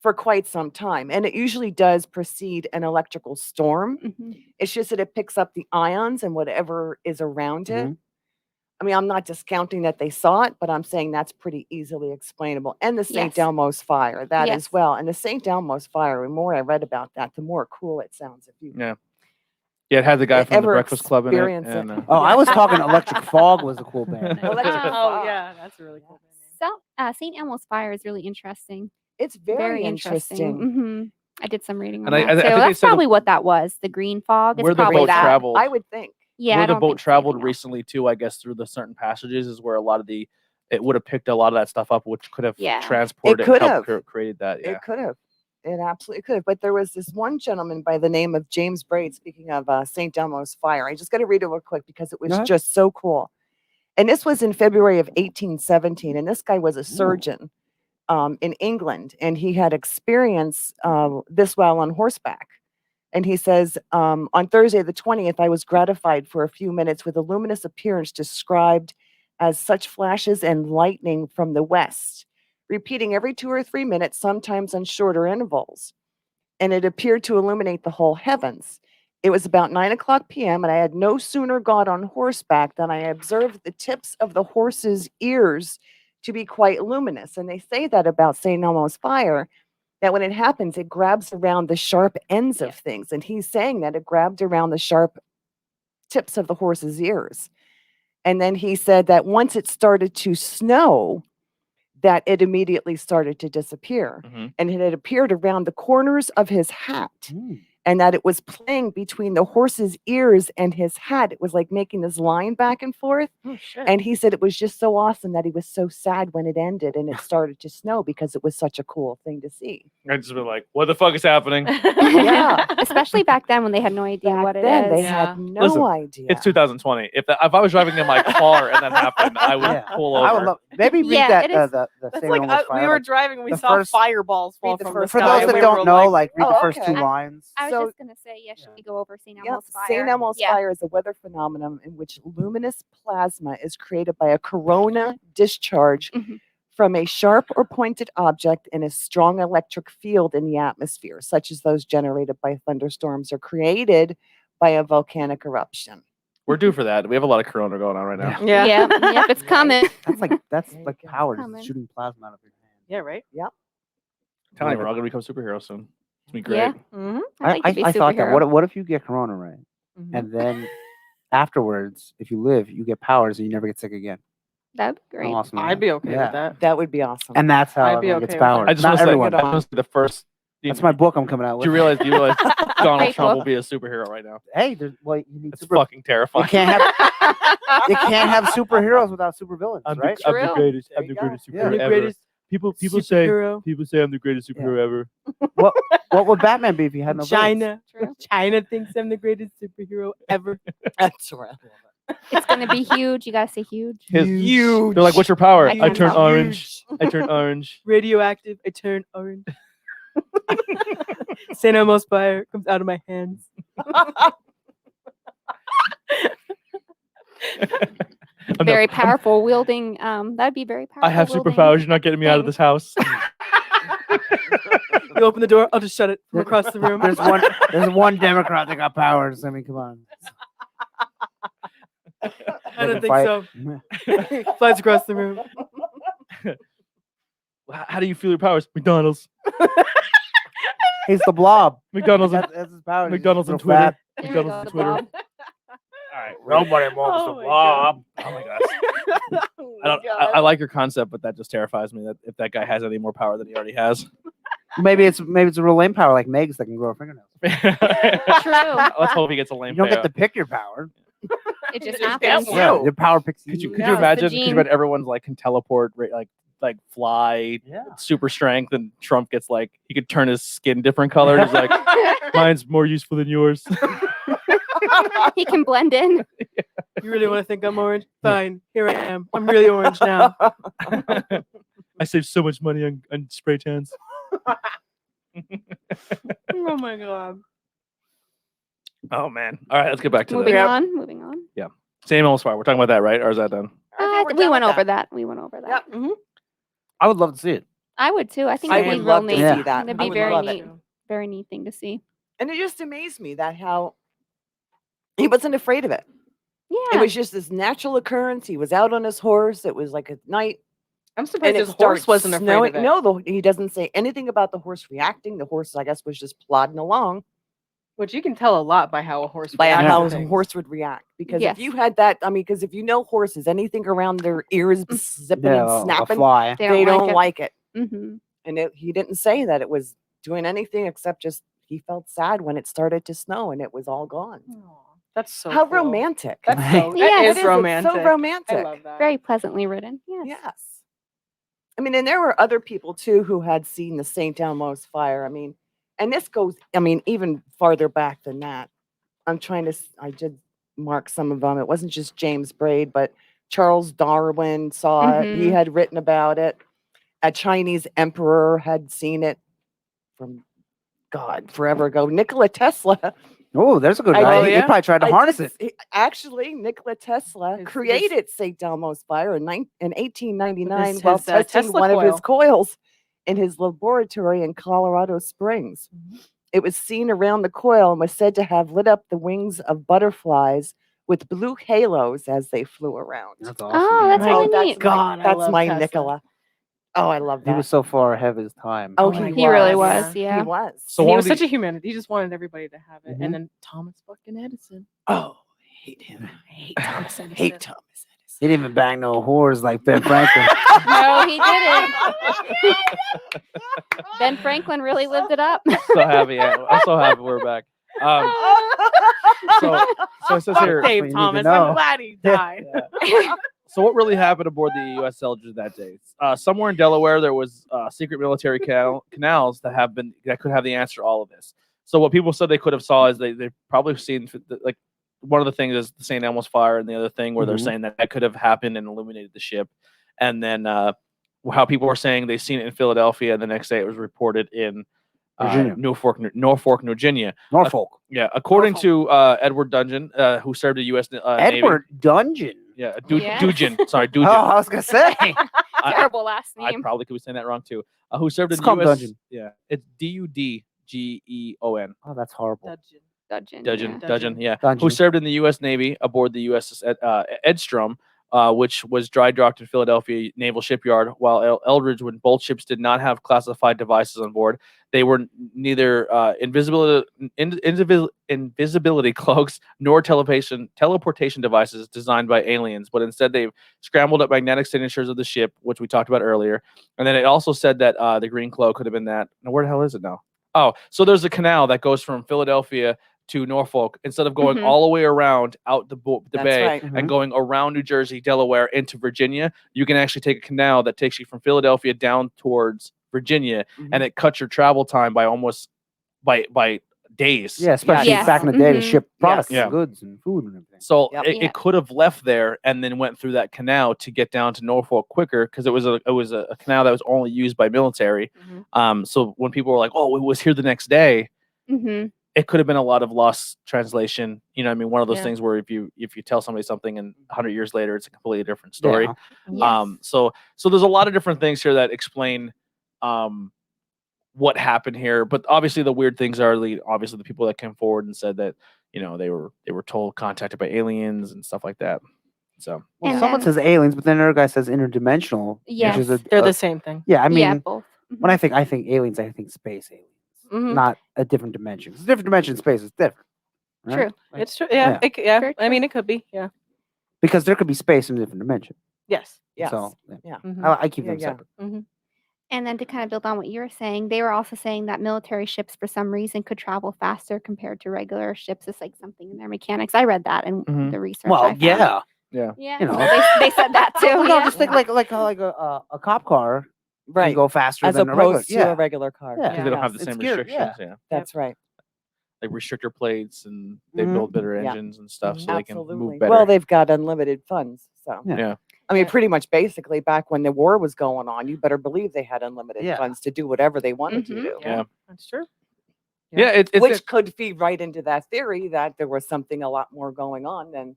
for quite some time, and it usually does precede an electrical storm. Mhm. It's just that it picks up the ions and whatever is around it. Mhm. I mean, I'm not discounting that they saw it, but I'm saying that's pretty easily explainable. And the St. Yes. Elmo's Fire, that Yes. as well. And the St. Elmo's Fire, the more I read about that, the more cool it sounds. If you Yeah. Yeah, it had the guy from the Ever Breakfast Club in it. experience it. And, Oh, I was talking Electric Fog was a cool band. Electric Oh, Fog. yeah, that's a really cool. So, St. Elmo's Fire is really interesting. It's very interesting. Hmm I did some reading on And I that. think So they that's said the- probably what that was. The green fog. It's Where the probably boat that. traveled. I would think. Yeah, where I the don't boat think it's traveled anything else. recently too, I guess through the certain passages is where a lot of it would have picked a lot of that stuff up, which could have Yeah. transported It could and helped have. create that. Yeah. It could have. It absolutely could have. But there was this one gentleman by the name of James Braid, speaking of St. Elmo's Fire. I just got to read it real quick because it was Go ahead. just so cool. And this was in February of 1817. And this guy was a surgeon in England. And he had experience this while on horseback. And he says, on Thursday the 20th, I was gratified for a few minutes with a luminous appearance described as such flashes and lightning from the west, repeating every 2 or 3 minutes, sometimes on shorter intervals. And it appeared to illuminate the whole heavens. It was about 9:00 p.m., and I had no sooner got on horseback than I observed the tips of the horse's ears to be quite luminous. And they say that about St. Elmo's Fire, that when it happens, it grabs around the sharp ends of things. And he's saying that it grabbed around the sharp tips of the horse's ears. And then he said that once it started to snow, that it immediately started to disappear. Mhm. And it had appeared around the corners of his hat. Mm. and that it was playing between the horse's ears and his head. It was like making this line back and forth. Oh shit. And he said it was just so awesome that he was so sad when it ended and it started to snow because it was such a cool thing to see. I just been like, what the fuck is happening? Yeah. Especially back then when they had no idea Back what it then, is. they Yeah. had no Listen, idea. It's 2020. If I was driving in my car and that happened, I would Yeah. pull over. I would love maybe read Yeah, that it is. the That's St. like Elmo's Fire, we were like, driving and we the saw first- fireballs fall read the from first- the for sky. those and that we don't were know, like, read the oh, first two okay. lines. I was So- just gonna say, yeah, should we go over St. Yep, Elmo's Fire? St. Elmo's Yeah. Fire is a weather phenomenon in which luminous plasma is created by a corona discharge Mhm. from a sharp or pointed object in a strong electric field in the atmosphere, such as those generated by thunderstorms or created by a volcanic eruption. We're due for that. We have a lot of corona going on right now. Yeah. yeah. Yep, it's coming. That's There you like go. power, Coming. just shooting plasma out of your hand. Yeah, right. Telling you, we're all gonna become superheroes soon. It's gonna be great. Yeah. Mm-hmm. I'd like to be I thought that. superhero. What if you get corona, right? Mm-hmm. And then afterwards, if you live, you get powers and you never get sick again. That'd be How great. awesome is I'd that? be okay Yeah. with that. That would be awesome. And that's how I'd be everyone okay gets with that. powers. I just Not want to say, everyone. I just wanna say the first. That's my book I'm coming out with. Do you realize Donald Very Trump cool. will be a superhero right now? Hey, there's you need It's super. fucking You terrifying. can't have you can't have superheroes without supervillains, right? I'm the True. greatest. There you go. Yeah. superhero ever. People say I'm the greatest superhero ever. What would Batman be if he had no villains? China. True. China thinks I'm the greatest superhero ever. That's right. It's gonna be huge. You gotta say huge. Huge. They're like, what's your power? I I can't turn tell. orange. I turn orange. Radioactive. I turn orange. St. Elmo's Fire comes out of my hands. I'm Very not- powerful wielding. That'd be very powerful. I have wielding. superpowers. You're not getting me out of thing. this house. You open the door, I'll just shut it from across the room. There's one Democrat that got powers. I mean, come on. I don't They can think so. Flies across the room. How do you feel your powers? McDonald's. He's the blob. McDonald's. That's his power. He's McDonald's just on real Twitter. fat. There we McDonald's go, on the Twitter. blob. All right. Nobody wants Oh the my blob. Oh my gosh. I like your concept, but that just terrifies me. That if that guy has any more power than he already has. Maybe it's a real lame power like Meg's that can grow fingernails. Let's hope he gets a lame. You don't get payout. to pick your power. It just Just happens. damn Yeah, well. your power picks you. Could you Yeah, it's the imagine? Could you gene. imagine everyone's like can teleport, like fly, Yeah. super strength, and Trump gets like he could turn his skin different colors. He's like, mine's more useful than yours. He can blend in. You really want to think I'm orange? Fine. Here I am. I'm really orange now. I save so much money on spray tans. Oh my god. Oh man! All right, let's get back to Moving the on. Moving on. St. Elmo's Fire. We're talking about that, right? Or is that done? We went over that. We went over that. Yep. Mm-hmm. I would love to see it. I would too. I think I it'd be would real love to neat. Yeah. see that. That'd I be would very love neat. it. Very neat thing to see. And it just amazed me that how he wasn't afraid of it. Yeah. It was just this natural occurrence. He was out on his horse. It was like at night. I'm And surprised it his horse started wasn't afraid snowing. of it. No, he doesn't say anything about the horse reacting. The horse, I guess, was just plodding along Which you can tell a lot by how a horse by reacts how to a things. horse would react. Because Yes. if you had that, I mean, because if you know horses, anything around their ears zipping Yeah, and a snapping, fly. they don't like it. Mm-hmm. And he didn't say that it was doing anything except just he felt sad when it started to snow and it was all gone. Aw, that's so How cool. romantic. That's so, Yes. that It is is, romantic. It's so romantic. I love that. Very pleasantly written. Yes. Yes. I mean, and there were other people too who had seen the St. Elmo's Fire. I mean, and this goes, I mean, even farther back than that. I did mark some of them. It wasn't just James Braid, but Charles Darwin saw it. He Mhm. had written about it. A Chinese emperor had seen it from God forever ago. Nikola Tesla. Oh, there's a good I guy. did- He yeah. probably tried to harness it. Actually, Nikola Tesla His- created St. Elmo's Fire in 1899 his, while his, testing Tesla one of his coil. coils in his laboratory in Colorado Springs. It was seen around the coil and was said to have lit up the wings of butterflies with blue halos as they flew around. That's awesome. Oh, that's My really that's neat. God, I that's love my Tesla. Nikola. Oh, I love He that. was so far ahead of his time. Oh, my He really was. was. Yeah. He was. So And he one was of the- such a humanity. He just wanted everybody to have it. Mhm. And then Thomas fucking Edison. Oh, hate him. I hate Thomas Edison. Hate Thomas Edison. He didn't even bang no whores like Ben Franklin. No, he didn't. Ben Franklin really lived it up. So happy. I'm so happy we're back. So it says Fuck here. what you Dave need to Thomas. know. I'm glad he Yeah. died. So what really happened aboard the U.S. Eldridge that day? Somewhere in Delaware, there was secret military canals that could have the answer to all of this. So what people said they could have saw is they probably seen like one of the things is the St. Elmos Fire, and the other thing where they're Mhm. saying that could have happened and illuminated the ship, and then how people were saying they seen it in Philadelphia, and the next day it was reported in Virginia. Norfolk, Virginia. Norfolk. Yeah, according to Edward Dungeon, who served the U.S. Navy. Edward Dungeon. Yeah, Yes. Dugin. Sorry, Oh, Dugin. I was gonna say. I- Terrible last I name. probably could be saying that wrong too. Who served It's in the called U.S. Dungeon. Yeah, it's Dudgeon. Oh, that's horrible. Dudgeon. Dudgeon. Dudgeon. Yeah. Dungeon. Who served in the U.S. Navy aboard the USS Edstrom, which was dry docked in Philadelphia Naval Shipyard. While Eldridge, when both ships did not have classified devices on board, they were neither invisibility cloaks nor teleportation devices designed by aliens, but instead they scrambled up magnetic signatures of the ship, which we talked about earlier. And then it also said that the green cloak could have been that. Now, where the hell is it now? Oh, so there's a canal that goes from Philadelphia to Norfolk. Instead of going Mhm. all the way around out the That's bay right. Mhm. and going around New Jersey, Delaware into Virginia, you can actually take a canal that takes you from Philadelphia down towards Virginia, and it cuts your travel time by almost by days. Yeah, especially Yes. back in the day to Mhm. ship products Yeah. and goods and food and everything. So Yep. it, Yeah. it could have left there and then went through that canal to get down to Norfolk quicker because it was a canal that was only used by military. Mhm. So when people were like, "Oh, it was here the next day," Mm-hmm. it could have been a lot of lost translation. You know, what I mean, one of those Yeah. things where if you tell somebody something and 100 years later it's a completely different story. Yeah. Yes. So there's a lot of different things here that explain what happened here, but obviously the weird things are obviously the people that came forward and said that they were told contacted by aliens and stuff like that. So Well, And someone then- says aliens, but then another guy says interdimensional. Yes. Which is They're the same thing. yeah. I mean, yeah, both. when I think aliens, I think space aliens, Mhm. not a different dimension. 'Cause a different dimension, space is different. right? True. Like, It's true. Yeah. yeah. Very I mean, it could be. Yeah. because there could be space in a different dimension. Yes. Yes. So yeah. Yeah. Mhm. I keep Yeah, them yeah. separate. And then to kind of build on what you were saying, they were also saying that military ships, for some reason, could travel faster compared to regular ships. It's like something in their mechanics. I read that in Mhm. the research. I Well, found. yeah. Yeah. You know. They said that too. No, yeah. just think like a cop car can Right. go faster As than a regular. opposed to Yeah. a regular car. Yeah. because they don't have the It's same geared- yeah. restrictions. Yeah. That's right. Like restrictor plates and they Mhm. build better Yeah. engines and stuff so they can Absolutely. move better. Well, they've got unlimited funds. So Yeah. Yeah. I mean, Yeah. pretty much basically back when the war was going on, you better believe they had unlimited Yeah. funds to do whatever they wanted to Mhm. do. Yeah. That's true. Yeah, it's Which could feed right into that theory that there was something a lot more going on than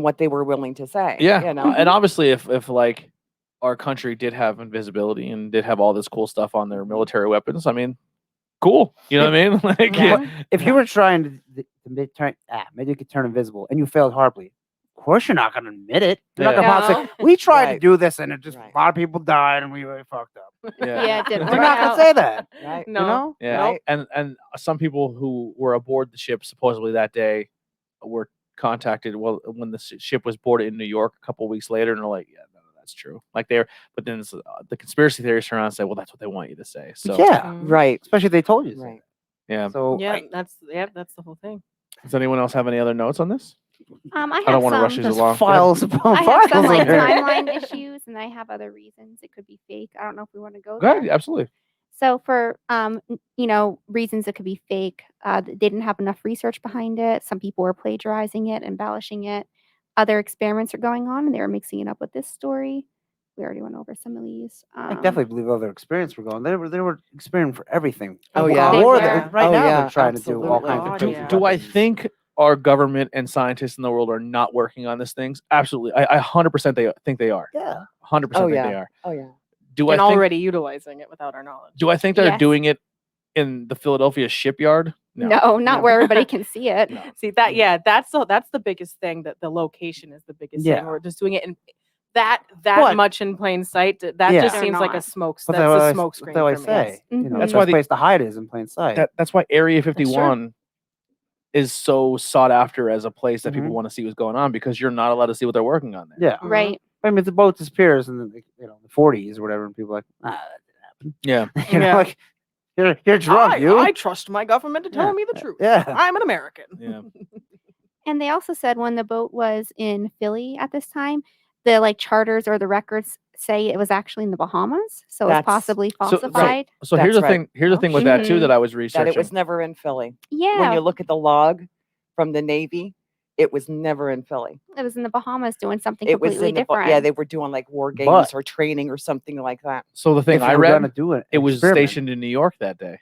what they were willing to say. yeah. You know? And obviously if like our country did have invisibility and did have all this cool stuff on their military weapons, I mean, cool. You know what I mean? Like Yeah. If you were trying to make it turn invisible and you failed horribly, of course you're not going to admit it. You're not Yeah. going to No. say, we tried to Right. do this and it just Right. a lot of people died and we really fucked up. Yeah, it didn't You're work not going out. to say that. Right. No. You know? Yeah, Right. and some people who were aboard the ship supposedly that day were contacted. Well, when the ship was boarded in New York a couple weeks later, and they're like, "Yeah, no, that's true." Like but then the conspiracy theorists turn around and say, "Well, that's what they want you to say." So Yeah. Mhm. Right. Especially if they told you. to say Right. yeah. that. So Yeah. I- That's the whole thing. Does anyone else have any other notes on this? I I don't have want to rush some. these there's along. files upon I have some files like in here. timeline issues, and I have other reasons it could be fake. I don't know if we want to go Go ahead. there. Absolutely. So for reasons it could be fake, they didn't have enough research behind it. Some people were plagiarizing it, embellishing it. Other experiments are going on, and they were mixing it up with this story. We already went over some of these. I definitely believe other experience were going. They were experimenting for everything. Oh, War- yeah. They war were. that- right Oh, now yeah, they're trying to do all kinds of absolutely. crazy Yeah. Do I weapons. think our government and scientists in the world are not working on these things? Absolutely. I 100% think they are. Yeah. 100% Oh, think yeah. they are. Oh yeah. Do And I think already utilizing it without our knowledge. Do I think they're Yes. doing it in the Philadelphia shipyard? no, not No. where everybody can see it. No. See that? Yeah, that's the biggest thing. That the location is the biggest Yeah. thing. We're just doing it in that But- much in plain sight. That Yeah. just They're seems like a not. smoke. But That's a that's smoke what screen they always for me. say. You know, Mhm. That's the why best place to hide is in plain sight. That's why Area 51 is so sought after as a place that people Mhm. want to see what's going on because you're not allowed to see what they're working on there. yeah. Mhm. Right. I mean, if the boat disappears in the 40s or whatever, and people are like, that didn't happen. Yeah. You know, Yeah. like You're drunk, I trust my government to tell Yeah. me the truth. Yeah. I'm an American. Yeah. And they also said when the boat was in Philly at this time, the like charters or the records say it was actually in the Bahamas, so it's That's- possibly So- so- falsified. So here's That's the right. thing. Here's the Oh, thing with that too Mhm. that I was that researching. it was never in Philly. Yeah, When you look at the log from the Navy, it was never in Philly. it was in the Bahamas doing something It was completely in the different. yeah, they were doing like war games But- or training or something like that. So the thing If I you were read, gonna do it, it was experiment. stationed in New York that day.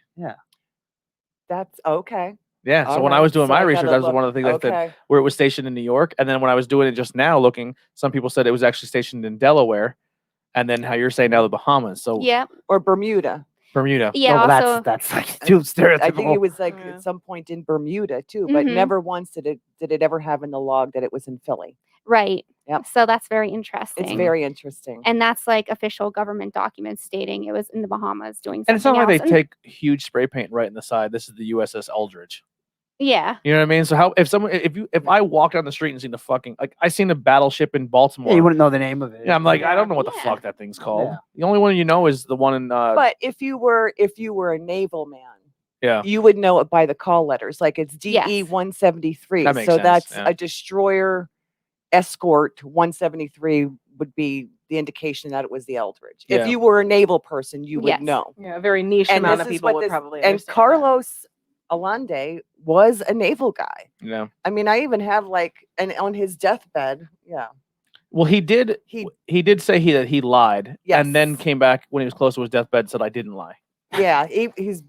That's okay. Yeah. So All when I right, was doing so my I research, gotta that was look. one of the things I said Okay. where it was stationed in New York. And then when I was doing it just now, looking, some people said it was actually stationed in Delaware, and then how you're saying now the Bahamas. So Yeah, Or Bermuda. Bermuda. yeah. No, but Also, that's like too stereotypical. I think it was like Yeah. at some point in Bermuda too, but Mhm. never once did it ever have in the log that it was in Philly. right. Yep. So that's very interesting. It's very interesting. and that's like official government documents stating it was in the Bahamas doing something And it's not like else. they And- take huge spray paint right in the side. This is the USS Eldritch. yeah, You know what I mean? So how if I walk down the street and seen the fucking like I seen a battleship in Baltimore. Yeah, you wouldn't know the name of it. Yeah, I'm like, I Yeah. don't know what the Yeah. fuck that thing's called. Yeah. The only one you know is the one in But if you were a naval man, yeah. you would know it by the call letters. Like it's DE Yes. 173. That makes So sense, that's yeah. a destroyer escort 173 would be the indication that it was the Eldridge. Yeah. If you were a naval person, you would Yes. know. Yeah, a very niche And amount this of is people what would this- probably and understand that. Carlos Allende was a naval guy. Yeah. I mean, I even have like and on his deathbed, yeah. Well, he did He say that he lied and then Yes. came back when he was close to his deathbed and said I didn't lie. yeah, he's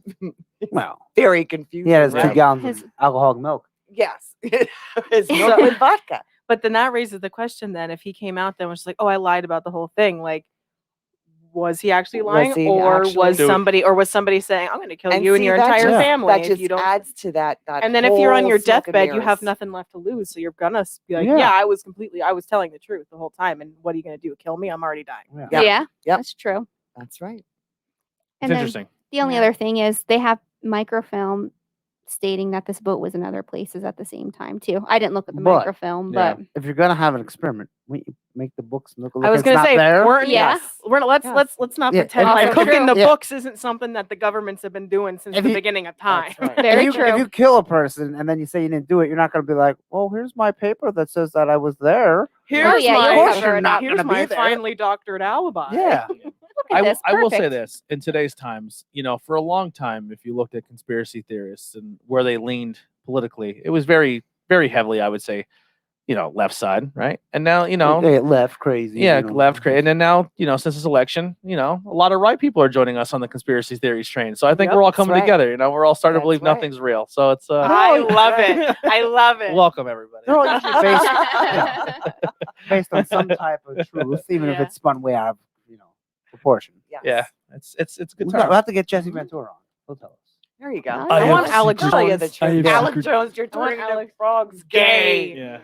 Well, very confused. he had his right? 2 gallons His- of alcoholic milk. Yes. His milk So- with vodka. But then that raises the question then if he came out then was just like, oh, I lied about the whole thing, like was he actually Was lying he or actually- was Dude. somebody saying I'm going to kill you and see, your that entire just- family That if just you don't adds to that. and then if you're on whole your smoke and deathbed you have mirrors. nothing left to lose so you're gonna be like Yeah. yeah I was telling the truth the whole time and what are you going to do, kill me? I'm already dying. Yeah. Yeah. yeah, Yep. that's true. That's right. It's And then interesting. the only Yeah. other thing is they have microfilm stating that this boat was in other places at the same time too. I didn't look at the But- microfilm, Yeah. but If you're gonna have an experiment, wouldn't you make the books look like I was it's going to not say there? we're Yeah. we're not, let's Yes. let's not Yeah, pretend and like also cooking the true. Yeah. books isn't something that the governments have been doing since If the you- beginning of time. That's right. very if true. you kill a person and then you say you didn't do it, you're not gonna be like, well, here's my paper that says that I was there. Here's yeah, my, you'll course you're not here's gonna be my there. finely doctored alibi. Yeah. Look at this. I will say perfect. this in today's times, for a long time, if you looked at conspiracy theorists and where they leaned politically, it was very, very heavily, I would say, left side, right? And now, They left crazy. yeah, you know. left, and then now, since this election, a lot of right people are joining us on the conspiracy theories train. So I think Yep, we're all that's coming right. together. We're all starting to That's believe right. nothing's real. So it's I love it. I love it. welcome everybody. They're all usually based on some type of truth, even if Yeah. it's spun way out of proportion. Yes. Yeah, it's a good We'll time. have to get Jesse Ventura on. He'll tell us. There you go. I I, have want Alex secret- tell you the I truth. have Alex secret- Jones, you're I want turning the Alex frogs gay. gay. Yeah.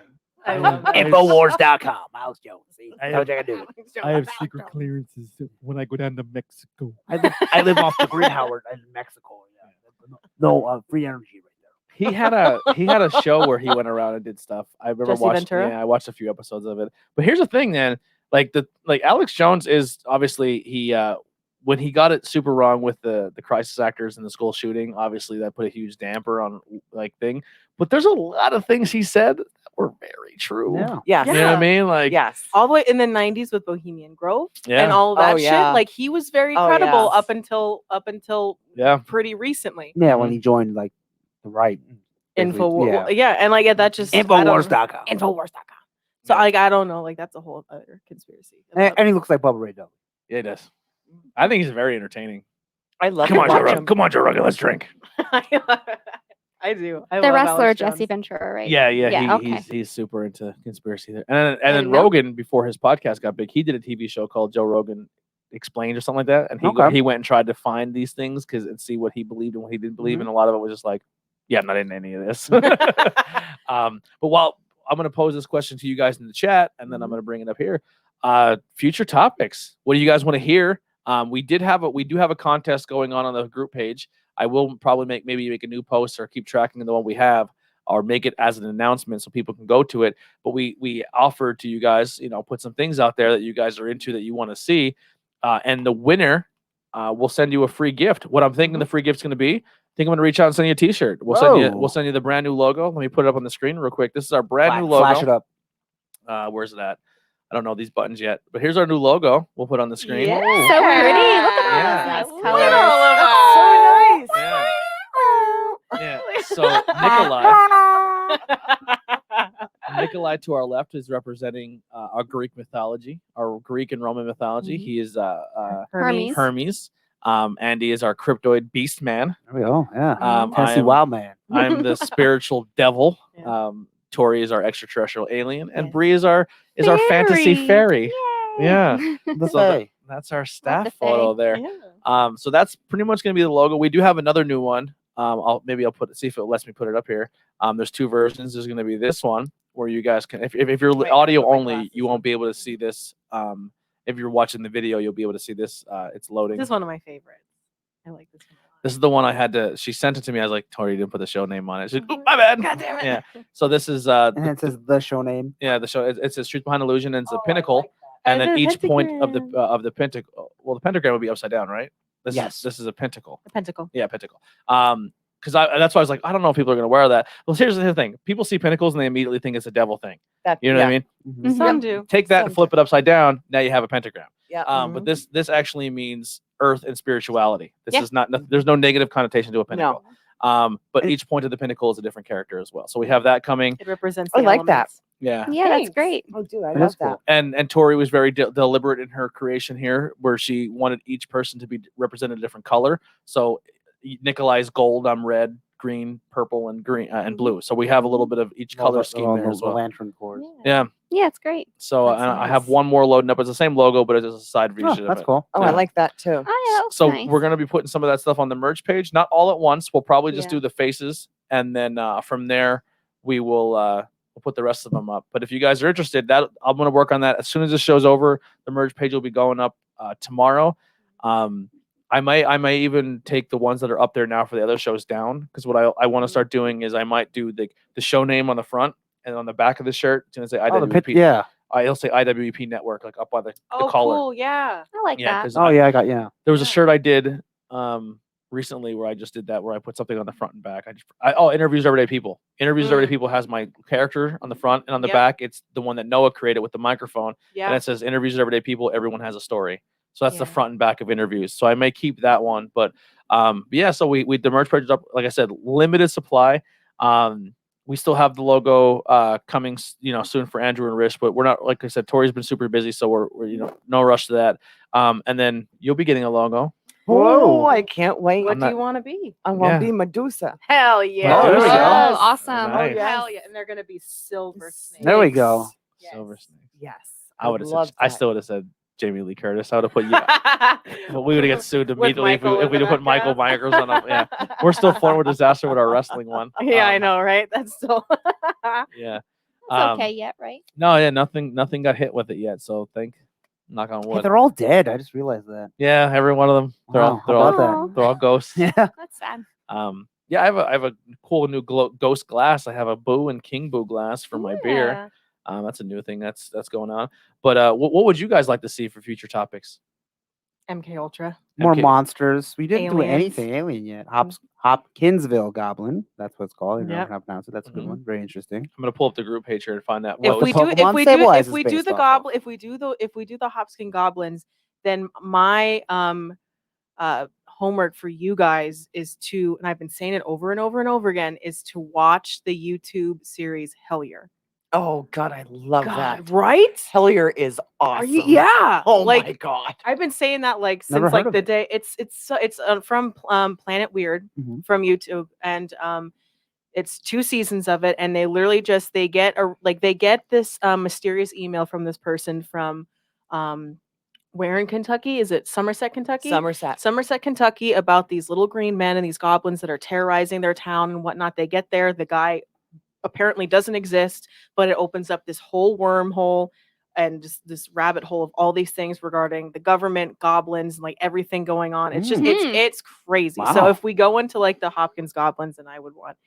I love that. Infowars.com. Alex Jones. See, I that's what have- I can do. Alex Jones, I have Alex secret Jones. clearances when I go down to Mexico. I live off the grid, Howard, in Mexico. Yeah. No free energy right there. He had a show where he went around and did stuff. I remember Jesse watching. Ventura? Yeah, I watched a few episodes of it. But here's the thing, man. Like Alex Jones is obviously he when he got it super wrong with the crisis actors and the school shooting. Obviously, that put a huge damper on thing. But there's a lot of things he said that were very true. Yeah. Yes. You know what I mean? Like Yes. All the way in the 90s with Bohemian Grove Yeah. and all of that Oh, shit. yeah. Like he was very Oh, credible yes. up until yeah. pretty recently. Yeah, when he joined the right. Info, Yeah. yeah, and like that just I don't- Infowars.com. Infowars.com. So I don't know, like that's a whole other conspiracy. And he looks like Bubba Ray Dudley. Yeah, it does. I think he's very entertaining. I love Come to on, Joe watch Rogan. him. Come on, Joe Rogan. Let's drink. I do. I the love wrestler Alex Jesse Jones. Ventura, right? Yeah, Yeah, okay. he's super into conspiracy there. And then didn't know. Rogan, before his podcast got big, he did a TV show called Joe Rogan Explained or something like that. And Okay. he went and tried to find these things and see what he believed and what he didn't believe. And a lot of it was just like, yeah, I'm not in any of this. But while I'm going to pose this question to you guys in the chat, and then I'm going to bring it up here. Future topics. What do you guys want to hear? We do have a contest going on the group page. I will probably make a new post or keep tracking the one we have, or make it as an announcement so people can go to it. But we offered to you guys, put some things out there that you guys are into that you want to see, and the winner we'll send you a free gift. What I'm thinking the free gift's going to be, I think I'm going to reach out and send you a T-shirt. We'll Whoa. send you the brand new logo. Let me put it up on the screen real quick. This is our brand new logo. Flash it up. Where's it at? I don't know these buttons yet, but here's our new logo. We'll put on the screen. Yeah. So pretty. Look at all Yeah. those nice Look colors. at all of That's so nice. Yeah. Yeah. So Nikolai, Nikolai to our left is representing our Greek mythology, our Greek and Roman mythology. Mhm. He is Hermes. Hermes. Andy is our cryptoid beast man. There we go. Yeah. I Tennessee am, Wild Man. I'm the spiritual devil. Yeah. Tori is our extraterrestrial alien, and Yeah. Bree is our fantasy fairy. Yay. Yeah. The So Fae. that's our staff the photo Fae. there. Yeah. So that's pretty much going to be the logo. We do have another new one. I'll see if it lets me put it up here. There's two versions. There's going to be this one where you guys can, if you're Wait, I audio put my only, glasses you won't be able to see this. If you're watching the video, you'll be able to see this. It's loading. This is one of my favorites. I like this one a lot. This is the one I had to. She sent it to me. I was like, Tori, you didn't put the show name on it. She's like, "Oop, my bad. God damn it. Yeah. So this is And then it says the show name. the show. It says Truth Behind Illusion, and it's a Oh, I pinnacle. like that. And then a each point of pentagram. the pentacle. Well, the pentagram would be upside down, right? Yes. This is a pentacle. A pentacle. Yeah, pentacle. Because that's why I was like, I don't know if people are going to wear that. Well, here's the thing: people see pinnacles and they immediately think it's a devil thing. You know what I mean? Mhm. Some do. Take that Some and flip it upside down. Now you have a pentagram. Yeah. But this actually means earth and spirituality. This Yeah. is not. There's no negative connotation to a pinnacle. But It- each point of the pinnacle is a different character as well. So we have that coming. It represents. I the like that. elements. Yeah. Yeah, that's Thanks. great. Oh, dude, I That love is cool. that. And Tori was very deliberate in her creation here, where she wanted each person to be represented a different color. So Nikolai's gold, I'm red, green, purple, and green and blue. So we have a little bit of each color scheme there as the well. lantern cord. Yeah. Yeah, it's great. So That's I have nice. one more loading up. It's the same logo, but it's just a side Oh, version of that's it. cool. Oh, Yeah. I like that too. Oh, yeah, that looks So nice. we're going to be putting some of that stuff on the merch page, not all at once. We'll probably just Yeah. do the faces, and then from there we will we'll put the rest of them up. But if you guys are interested, that I'm going to work on that as soon as this show's over. The merch page will be going up tomorrow. I may even take the ones that are up there now for the other shows down, because what I want to start doing is I might do the show name on the front, and on the back of the shirt it's going to say Oh, the IWEP. pit, yeah. It'll say IWEP Network, like up by the Oh, collar. cool. Yeah. I like Yeah, that. 'cause Oh, yeah, I got, yeah. there was a Yeah. shirt I did recently where I just did that, where I put something on the front and back. Interviews Everyday People. Interviews Everyday People has my character on the front, and on the Yep. back it's the one that Noah created with the microphone, and Yeah. it says Interviews Everyday People. Everyone has a story. So that's the Yeah. front and back of interviews. So I may keep that one, but yeah. So we the merch page is up. Like I said, limited supply. We still have the logo coming, soon for Andrew and Rich, but we're not, like I said, Tori's been super busy, so we're no rush to that. And then you'll be getting a logo. Whoa, I can't wait. What I'm do not- you want to be? I want Yeah. to be Medusa. Hell yeah. Oh, there we go. Oh, awesome. Nice. Hell yeah. And they're going to be silver snakes. There we go. Yes. Silver Snake. Yes. I would have. love I that. still would have said Jamie Lee Curtis. I would have put you. But we would have got sued With immediately if Michael we'd in have the put Michael background. Myers on. Yeah, we're still floored with disaster with our wrestling one. Yeah, I know, right? That's still. Yeah. It's okay yet, right? No, yeah, nothing got hit with it yet. So knock on Hey, wood. they're all dead. I just realized that. Yeah, every one of them. They're Wow, all how they're all about Aw. they're all ghosts. Yeah. That's sad. Yeah, I have a cool new ghost glass. I have a Boo and King Boo glass for my beer. That's a new thing that's going on. But what would you guys like to see for future topics? MK Ultra. More Okay. monsters. We didn't do Aliens. anything alien yet. Hopkinsville Goblin. That's what it's called. I don't know Yep. how to pronounce it. That's a good Mhm. one. Very interesting. I'm gonna pull up the group page here and find that. Well, If the we do, Pokemon if we Stabilize is do based the off of. goblin, if we do the Hopskin goblins, then my homework for you guys is to, and I've been saying it over and over and over again, is to watch the YouTube series Hellier. Oh God, I love that. right? Hellier is awesome. Are you? Yeah. Oh like, my God. I've been saying that like Never since heard like of the it. day it's from Planet Weird Mhm. from YouTube, and it's 2 seasons of it, and they literally just they get this mysterious email from this person from where in Kentucky? Is it Somerset, Kentucky? Somerset, Kentucky, about these little green men and these goblins that are terrorizing their town and whatnot. They get there, the guy apparently doesn't exist, but it opens up this whole wormhole and just this rabbit hole of all these things regarding the government, goblins, and like everything going on. It's just Mm. it's crazy. So Wow. if we go into like the Hopkins goblins, then I would want.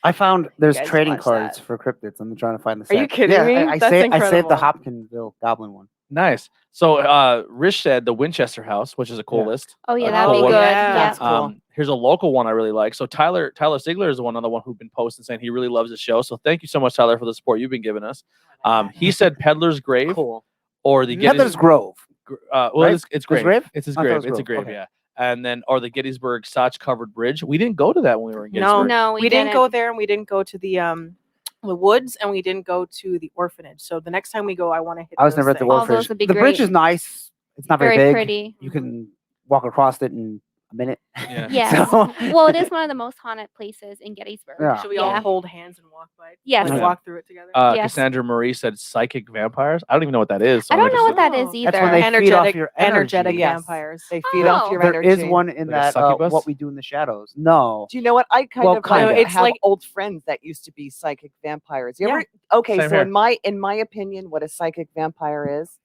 I found there's guys trading watch cards that. for cryptids. I'm trying to find the Are you set. kidding yeah, me? I That's say I saved the incredible. Hopkinsville Goblin one. Nice. So Rich said the Winchester House, which is a cool Yeah. list. Oh yeah, That's that'd cool be one. good. Yeah. Yeah. That's cool. Here's a local one I really like. So Tyler Ziegler is another one who's been posting saying he really loves the show. So thank you so much, Tyler, for the support you've been giving us. He said Peddler's Grave Cool. or the Peddler's Gettysburg. Grove. Well, right? it's His grave. grave? It's his I thought it grave. was It's a grove. grave, Okay. yeah. And then or the Gettysburg Scotch covered bridge. We didn't go to that when we were in No. Gettysburg. No, we didn't go didn't. there, and we didn't go to the woods, and we didn't go to the orphanage. So the next time we go, I want to hit. I was those never at the things. All orphanage. those would be The bridge great. is nice. It's not very, Very big. pretty. You can walk across it in a minute. Yeah. Yes. So- Well, it is one of the most haunted places in Gettysburg. Yeah. Should we all Yeah. hold hands and walk by? Yes. Like Yeah. walk through it together. Yes. Cassandra Marie said psychic vampires. I don't even know what that is. So I I'm don't know what that is Oh. either. That's when they feed off your energy. energetic Yes. vampires. They feed off Oh. your There energy. is one in Like a that succubus? What We Do in the Shadows. No. Do you know what? I kind Well, of kinda. It's have like- old friends that used to be psychic vampires. You Yeah. ever? Okay, Same so here. in my opinion, what a psychic vampire is.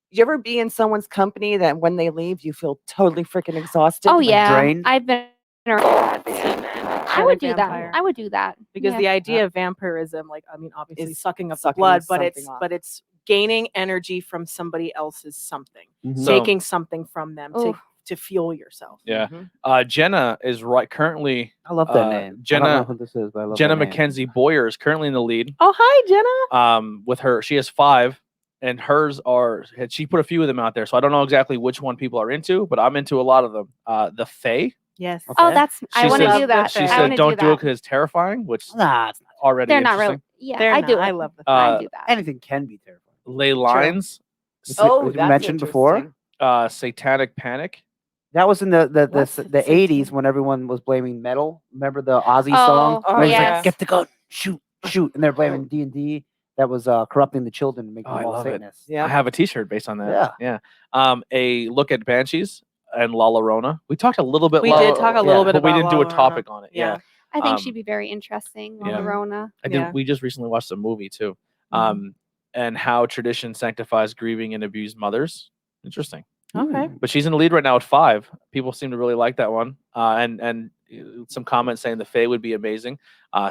You ever be in someone's company that when they leave, you feel totally freaking exhausted? Oh like yeah, drained? I've been. I would do vampire. that. I would do that Because Yeah. the idea of vampirism, like I mean, obviously Is sucking up the sucking blood, but something off. it's gaining energy from somebody else's something, Mhm. So- taking something from them Oof. to fuel yourself. Yeah. Mhm. Jenna is right currently. I love that Uh, name. I Jenna- don't know who this is, but I love Jenna that name. Mackenzie Boyer is currently in the lead. Oh, hi, Jenna. With her, she has 5, and hers are. She put a few of them out there, so I don't know exactly which one people are into, but I'm into a lot of them. The Fae. Yes. Okay. Oh, that's. I She want to said- do that. She I said, wanna "Don't do it that. because it's terrifying," which Nah, it's not. already They're not interesting. really. Yeah, They're I not. do. I it. love the I do that. Anything can be terrifying. Ley lines. Oh, you that's mentioned before. interesting. Satanic panic. That was in the What's the Satan? 80s when everyone was blaming metal. Remember the Ozzy Oh, song? oh, Where he's yes. like, get the gun, shoot, shoot, and they're blaming D&D that was corrupting the children and making Oh, I them all love it. Satanists. I Yeah. have a T-shirt based on that. Yeah. A look at Banshees and La Llorona. We talked a little bit. We La- did talk a little bit but we about didn't do La a topic Llorona. on it. Yeah. Yeah. I think Um, she'd be very interesting. yeah. La Llorona. I did. Yeah. We just recently watched a movie too. Mhm. And how tradition sanctifies grieving and abused mothers. Interesting. Okay. But she's in the lead right now at 5. People seem to really like that one. And some comments saying the Fae would be amazing.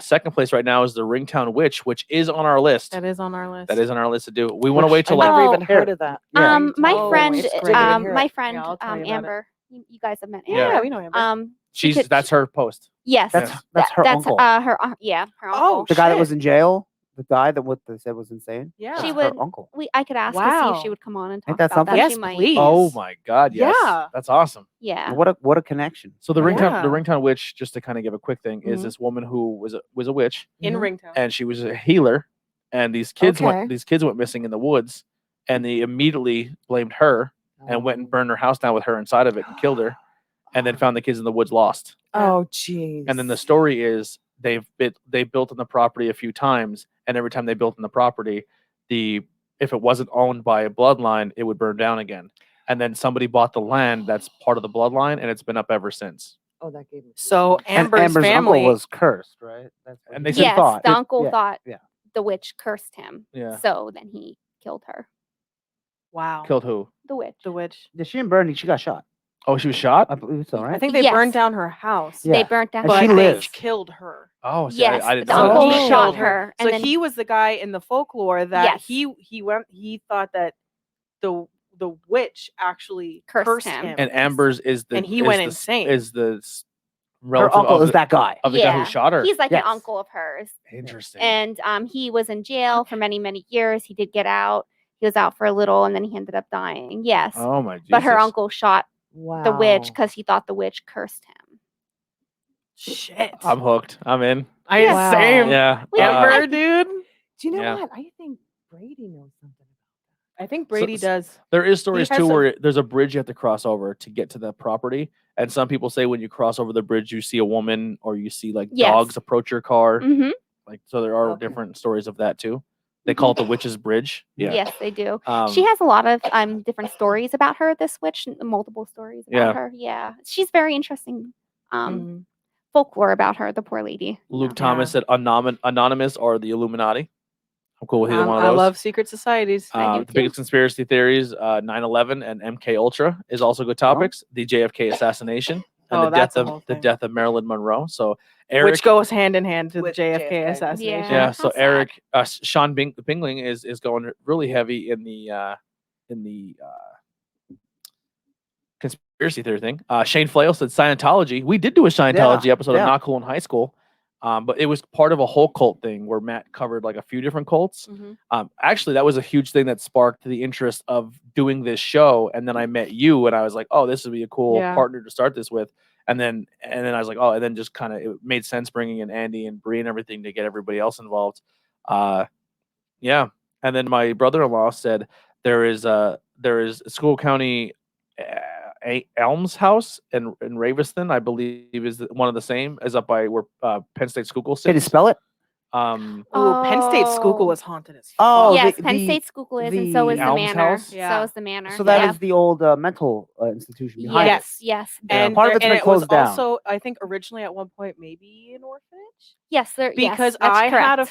Second place right now is the Ringtown Witch, which is on our list. That is on our list. That is on our list to do. We want to Which wait till I like never Oh, even heard of that. Yeah. My Oh, friend, it's great. Didn't even hear my it. friend, Yeah, I'll tell you about it. Amber. You guys have met Yeah, Amber. we know Amber. She could- that's her post. Yes, That's Yes. that's her that's uncle. her. Yeah, her Oh, uncle. The guy that shit. was in jail, the guy that what they said was insane. Yeah. She That's would- her uncle. I could ask to see Wow. if she would come on and talk Ain't that about something? that. Yes, she might. please. Oh my God! Yes, Yeah. that's awesome. Yeah. What a connection. So the Yeah. Ringtown Witch, just to kind of give a quick thing, is Mhm. this woman who was a witch, In Mhm. Ringtown. and she was a healer, and these kids Okay. went missing in the woods, and they immediately blamed her and went and burned her house down with her inside of it and killed her, and then found the kids in the woods lost. Oh, jeez. And then the story is they built on the property a few times, and every time they built on the property, if it wasn't owned by a bloodline, it would burn down again. And then somebody bought the land that's part of the bloodline, and it's been up ever since. Oh, that gave me. So And Amber's, Amber's family uncle was cursed, right? That's what And he they said Yes, thought. the uncle Yeah. thought yeah. the witch cursed him. Yeah. So then he killed her. wow. Killed who? The witch. the witch. Yeah, she didn't burn. She got shot. Oh, she was shot. I believe so, right? I think they Yes. burned down her house. Yeah. They burnt down. And But she her they lived. killed her. Oh, see, Yes, I didn't the know uncle that. He shot killed her, and So then he was the guy in the folklore that Yes. he thought that the witch actually Cursed cursed him. him. And Amber's is the And he is went the- insane. Is the Her relative uncle of is the, that guy. of the guy who Yeah. shot her. he's like Yes. an uncle of hers. Interesting. And he was in jail for many, many years. He did get out. He was out for a little, and then he ended up dying. Yes, Oh my Jesus. but her uncle shot Wow. the witch because he thought the witch cursed him. Shit. I'm hooked. I'm in. I Yeah. same. Yeah. We don't Amber, like- dude. Do you know Yeah. what? I think Brady knows something. I think Brady does. There is stories has too some- where there's a bridge you have to cross over to get to the property, and some people say when you cross over the bridge, you see a woman or you see like Yes. dogs approach your car. Mm-hmm. Like so, there are Okay. different stories of that too. They call it the Witch's Bridge. Yeah. Yes, they do. Um, She has a lot of different stories about her. This witch, multiple stories about Yeah. her. Yeah, she's very interesting. Mhm. Folklore about her. The poor lady. Luke Yeah. Thomas said anonymous or the Illuminati. I'm cool with either one of I those. love secret societies. I do The biggest too. conspiracy theories, 9/11 and MK Ultra is also good topics. The JFK assassination and Oh, the that's death a whole of the thing. death of Marilyn Monroe. So Eric, Which goes hand in hand to the With JFK JFK. assassination. yeah. How So sad. Eric, Sean Bingling is going really heavy in the conspiracy theory thing. Shane Flail said Scientology. We did do a Scientology episode of yeah. Not Cool in High School, but it was part of a whole cult thing where Matt covered like a few different cults. Actually, that was a huge thing that sparked the interest of doing this show. And then I met you, and I was like, oh, this would be a cool Yeah. partner to start this with. And then I was like, oh, and then just kind of it made sense bringing in Andy and Bree and everything to get everybody else involved. Yeah. And then my brother-in-law said there is School County Elms House in Ravenston, I believe is one of the same as up by where Penn State Schuylkill Can you sits. spell it? Ooh, Penn State Schuylkill was haunted as fuck. Oh, yes, the- Penn the- State Schuylkill is, and so is the Elms manor. House? Yeah. So is the manor. So that yeah. is the old mental institution behind Yes, it. yes, Yeah. And, Part of there- it's and been it was closed down. also, I think, originally at one point maybe an orphanage. yes. There, Because yes, that's I had a correct.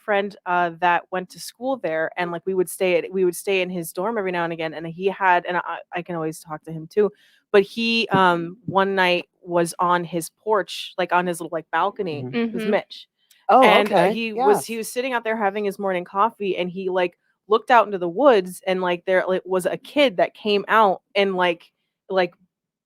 friend, that went to school there, and like we would stay in his dorm every now and again, and he had, and I can always talk to him too, but he one night was on his porch, like on his little like balcony. Mhm. It was Mhm. Mitch. Oh, And okay. he was sitting out there having his morning coffee, and he like looked out into the woods, and like there like, was a kid that came out in like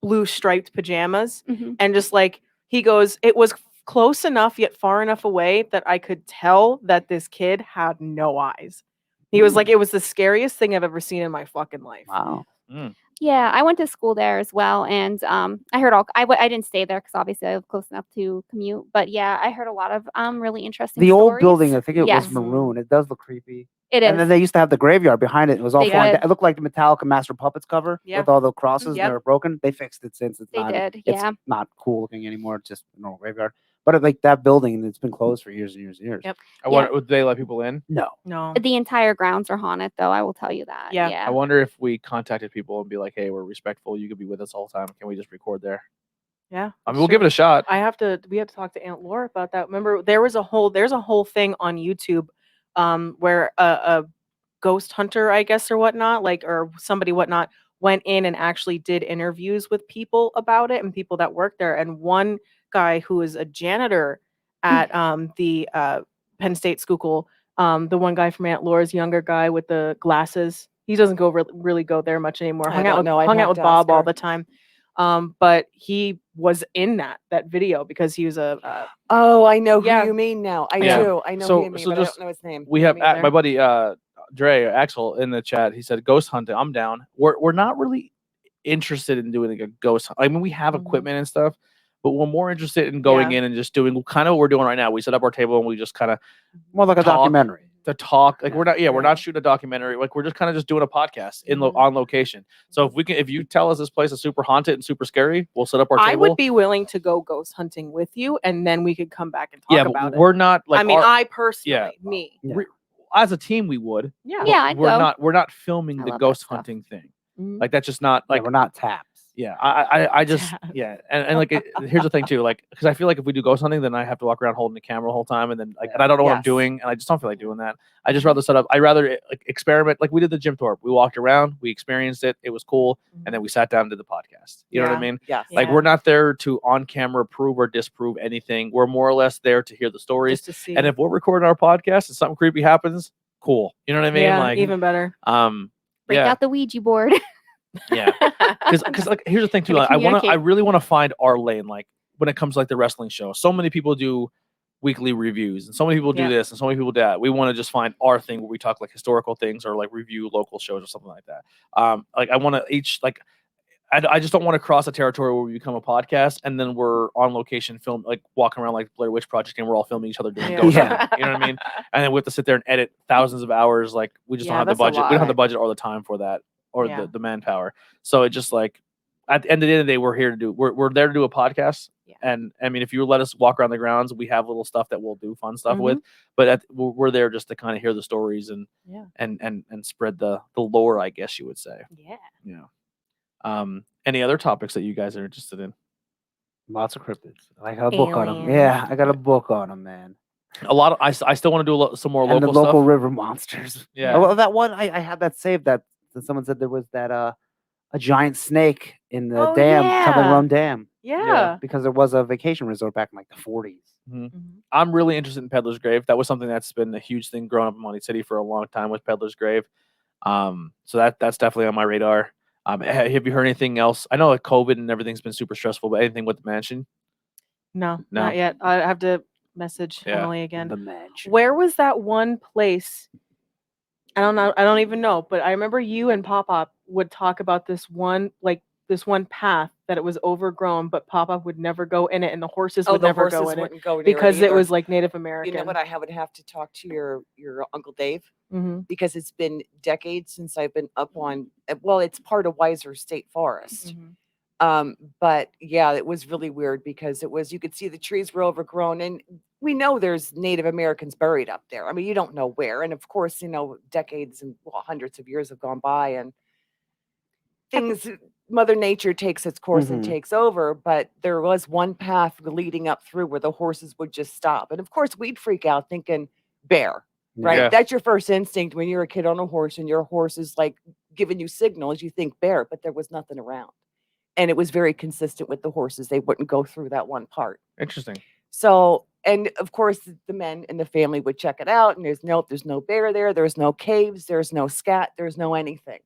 blue striped pajamas, Mhm. and just like he goes, it was close enough yet far enough away that I could tell that this kid had no eyes. He was like, it was the scariest thing I've ever seen in my fucking life. Wow. Yeah, I went to school there as well, and I heard all. I didn't stay there because obviously I was close enough to commute. But yeah, I heard a lot of really interesting. The old stories. building, I think it Yes, was maroon. It does look creepy. it is. And then they used to have the graveyard behind it. It was all They falling did. down. It looked like the Metallica Master Puppets cover Yeah. with all the crosses and Yep. they were broken. They fixed it since it's They not. did, It's yeah. not cool looking anymore. It's just a normal graveyard. But like that building, it's been closed for years and years and years. Yep. I wonder, would they let people in? No. No. The entire grounds are haunted, though. I will tell you that. Yeah. Yeah. I wonder if we contacted people and be like, hey, we're respectful. You could be with us all the time. Can we just record there? Yeah. I mean, we'll give it a shot. we have to talk to Aunt Laura about that. Remember, there's a whole thing on YouTube where a ghost hunter, I guess, or whatnot, like, or somebody whatnot, went in and actually did interviews with people about it and people that work there. And one guy who is a janitor at the Penn State Schuylkill, the one guy from Aunt Laura's, younger guy with the glasses, he doesn't really go there much anymore. I Hung don't know. I'd hung have out with to Bob ask all her. the time. But he was in that video because he was a Oh, I know who Yeah. you mean now. I Yeah. do. I know So- who you mean, so but I just- don't know his name. We Yeah, have me either. my buddy Dre Axel in the chat. He said ghost hunting. I'm down. We're not really interested in doing like a ghost hunt. I mean, we have Mhm. equipment and stuff, but we're more interested in going Yeah. in and just doing kind of what we're doing right now. We set up our table and we just kind of More like a Talk. documentary. the talk. Like we're not we're Yeah. not shooting a documentary. Like we're just kind of just doing a podcast Mhm. on location. So if you tell us this place is super haunted and super scary, we'll set up our table. I would be willing to go ghost hunting with you, and then we could come back and talk yeah, about but it. we're not like I mean, our- I personally, yeah. me, Yeah. as a team we would. yeah, but Yeah, I'd we're go. not filming I the love that ghost stuff. hunting thing. Mhm. Like that's just not Like like we're not taps. yeah. I just yeah. And like here's the thing too. Like because I feel like if we do ghost hunting, then I have to walk around holding the camera the whole time, and then like and I don't know what I'm Yes. doing, and I just don't feel like doing that. I just rather set up. I rather like experiment. Like we did the Jim Thorpe. We walked around, we experienced it. It was cool, and then we sat down and did the podcast. You know what I Yeah. mean? Yes. Like Yeah. we're not there to on camera prove or disprove anything. We're more or less there to hear the stories. just to see. And if we're recording our podcast and something creepy happens, cool. You know what I mean? yeah, Like even better. Break yeah, out the Ouija board. yeah. Because like here's the thing too. Gonna Like, I communicate. really want to find our lane. Like when it comes to like the wrestling show, so many people do weekly reviews, and so many people do Yeah. this, and so many people do that. We want to just find our thing where we talk like historical things or like review local shows or something like that. Like I want to each like. I just don't want to cross a territory where we become a podcast and then we're on location film, like walking around like Blair Witch Project, and we're all filming each other doing Yeah. ghost Yeah. hunting, you know what I mean? And then we have to sit there and edit thousands of hours. Like we just Yeah, don't have the that's a budget. We don't have the lot. budget or the time for that or Yeah. the manpower. So it just like at the end of the day, we're there to do a podcast. Yeah. And I mean, if you let us walk around the grounds, we have little stuff that we'll do fun stuff Mhm. with. But we're there just to kind of hear the stories and Yeah. and spread the lore, I guess you would say. Yeah. Yeah. Any other topics that you guys are interested in? Lots of cryptids. I got a book on them. Aliens. Yeah, I got a book on them, man. A lot of I still want to do some more And the local local stuff. river monsters. Yeah. Oh, well, that one I had that saved. That someone said there was that a giant snake in the Oh, dam, yeah. Tumbling Run Dam, Yeah. because there was a vacation resort back in like the 40s. Mhm. I'm really interested in Peddler's Grave. That was something that's been a huge thing growing up in Monty City for a long time with Peddler's Grave. So that's definitely on my radar. Have you heard anything else? I know like COVID and everything's been super stressful, but anything with the mansion? No, No. not yet. I have to message Yeah. Emily again. The mansion. Where was that one place? I don't know. I don't even know. But I remember you and Pop would talk about this one path that it was overgrown, but Pop would never go in it, and the horses would the never horses go in it wouldn't go near because it either. was like Native American. You know what? I would have to talk to your Uncle Dave Mm-hmm. because it's been decades since I've been up on. Well, it's part of Weiser State Forest. Mm-hmm. But yeah, it was really weird because you could see the trees were overgrown, and we know there's Native Americans buried up there. I mean, you don't know where, and of course, decades and hundreds of years have gone by, and things. Mother Nature takes its course and takes over, but there was one path leading up through where the horses would just stop, and of course, we'd freak out thinking bear. Right, Yeah. that's your first instinct when you're a kid on a horse, and your horse is like giving you signals. You think bear, but there was nothing around. And it was very consistent with the horses. They wouldn't go through that one part. Interesting. So, and of course, the men in the family would check it out. And there's no bear there. There's no caves. There's no scat. There's no anything.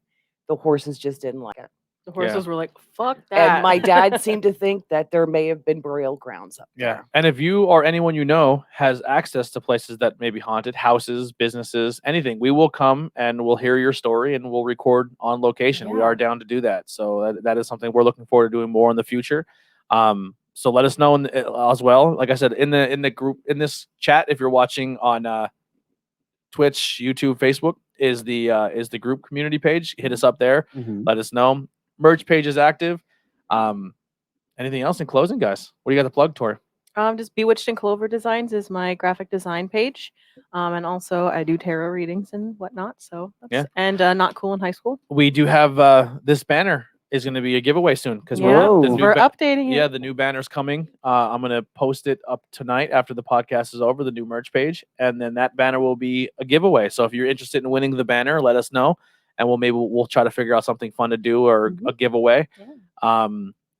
The horses just didn't like it. The horses were like, "Fuck that." And my dad seemed to think that there may have been burial grounds up there. And if you or anyone you know has access to places that may be haunted, houses, businesses, anything, we will come and we'll hear your story and we'll record on location. We Yeah. are down to do that. So that is something we're looking forward to doing more in the future. So let us know as well. Like I said, in the group, in this chat, if you're watching on Twitch, YouTube, Facebook, is the group community page. Hit us up there. Let us know. Merch page is active. Anything else in closing, guys? What do you got to plug, Tori? Just Bewitched and Clover Designs is my graphic design page, and also I do tarot readings and whatnot. So and Not Cool in High School. We do have this banner is going to be a giveaway soon because Yeah, we're we're updating it. Yeah, the new banner's coming. I'm going to post it up tonight after the podcast is over, the new merch page, and then that banner will be a giveaway. So if you're interested in winning the banner, let us know, and we'll try to figure out something fun to do or a giveaway. Yeah.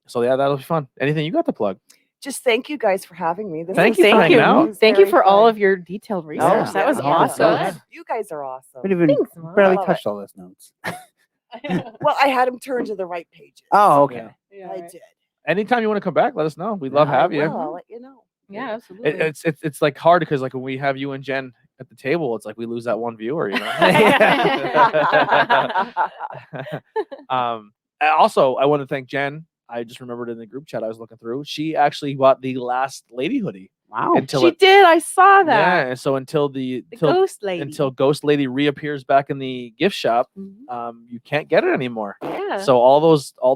So yeah, that'll be fun. Anything you got to plug? Just thank you guys for having me. Thank you for hanging out. Thank you very for all fun. of your detailed research. Yeah. That was Yeah. awesome. Yeah. You guys are awesome. We didn't even Thanks, Mom. barely Love touched it. all those notes. Well, I had them turned to the right pages. Oh, okay. Yeah. I did. Anytime you want to come back, let us know. We'd love Yeah, to have you. I'll let you know. Yeah, absolutely. It's like hard because like when we have you and Jen at the table, it's like we lose that one viewer, you know. Also, I want to thank Jen. I just remembered in the group chat I was looking through. She actually bought the last lady hoodie. Wow. She did. I saw that. Yeah, and so until Ghost Lady. until Ghost Lady reappears back in the gift shop, Mhm. you can't get it anymore. Yeah. So all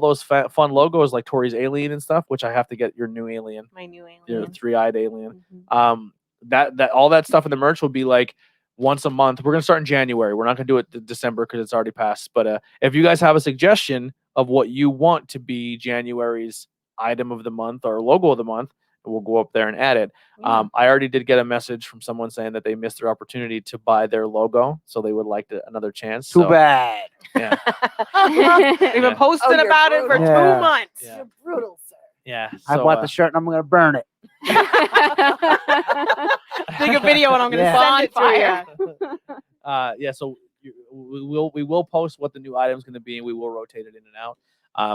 those fun logos like Tori's alien and stuff, which I have to get your new alien, My new alien. your 3-eyed alien. Mhm. That all that stuff in the merch will be like once a month. We're gonna start in January. We're not gonna do it in December because it's already passed. But if you guys have a suggestion of what you want to be January's item of the month or logo of the month, we'll go up there and add it. Yeah. I already did get a message from someone saying that they missed their opportunity to buy their logo, so they would like another chance. Too So, bad. Yeah, We've Yeah. been posting you're about it for brutal. 2 Yeah. months. Yeah. You're brutal, sir. yeah. I So, bought the shirt and I'm gonna burn it. Take a video and I'm gonna Yeah. send it to you. yeah. So we will post what the new item is going to be, and we will rotate it in and out.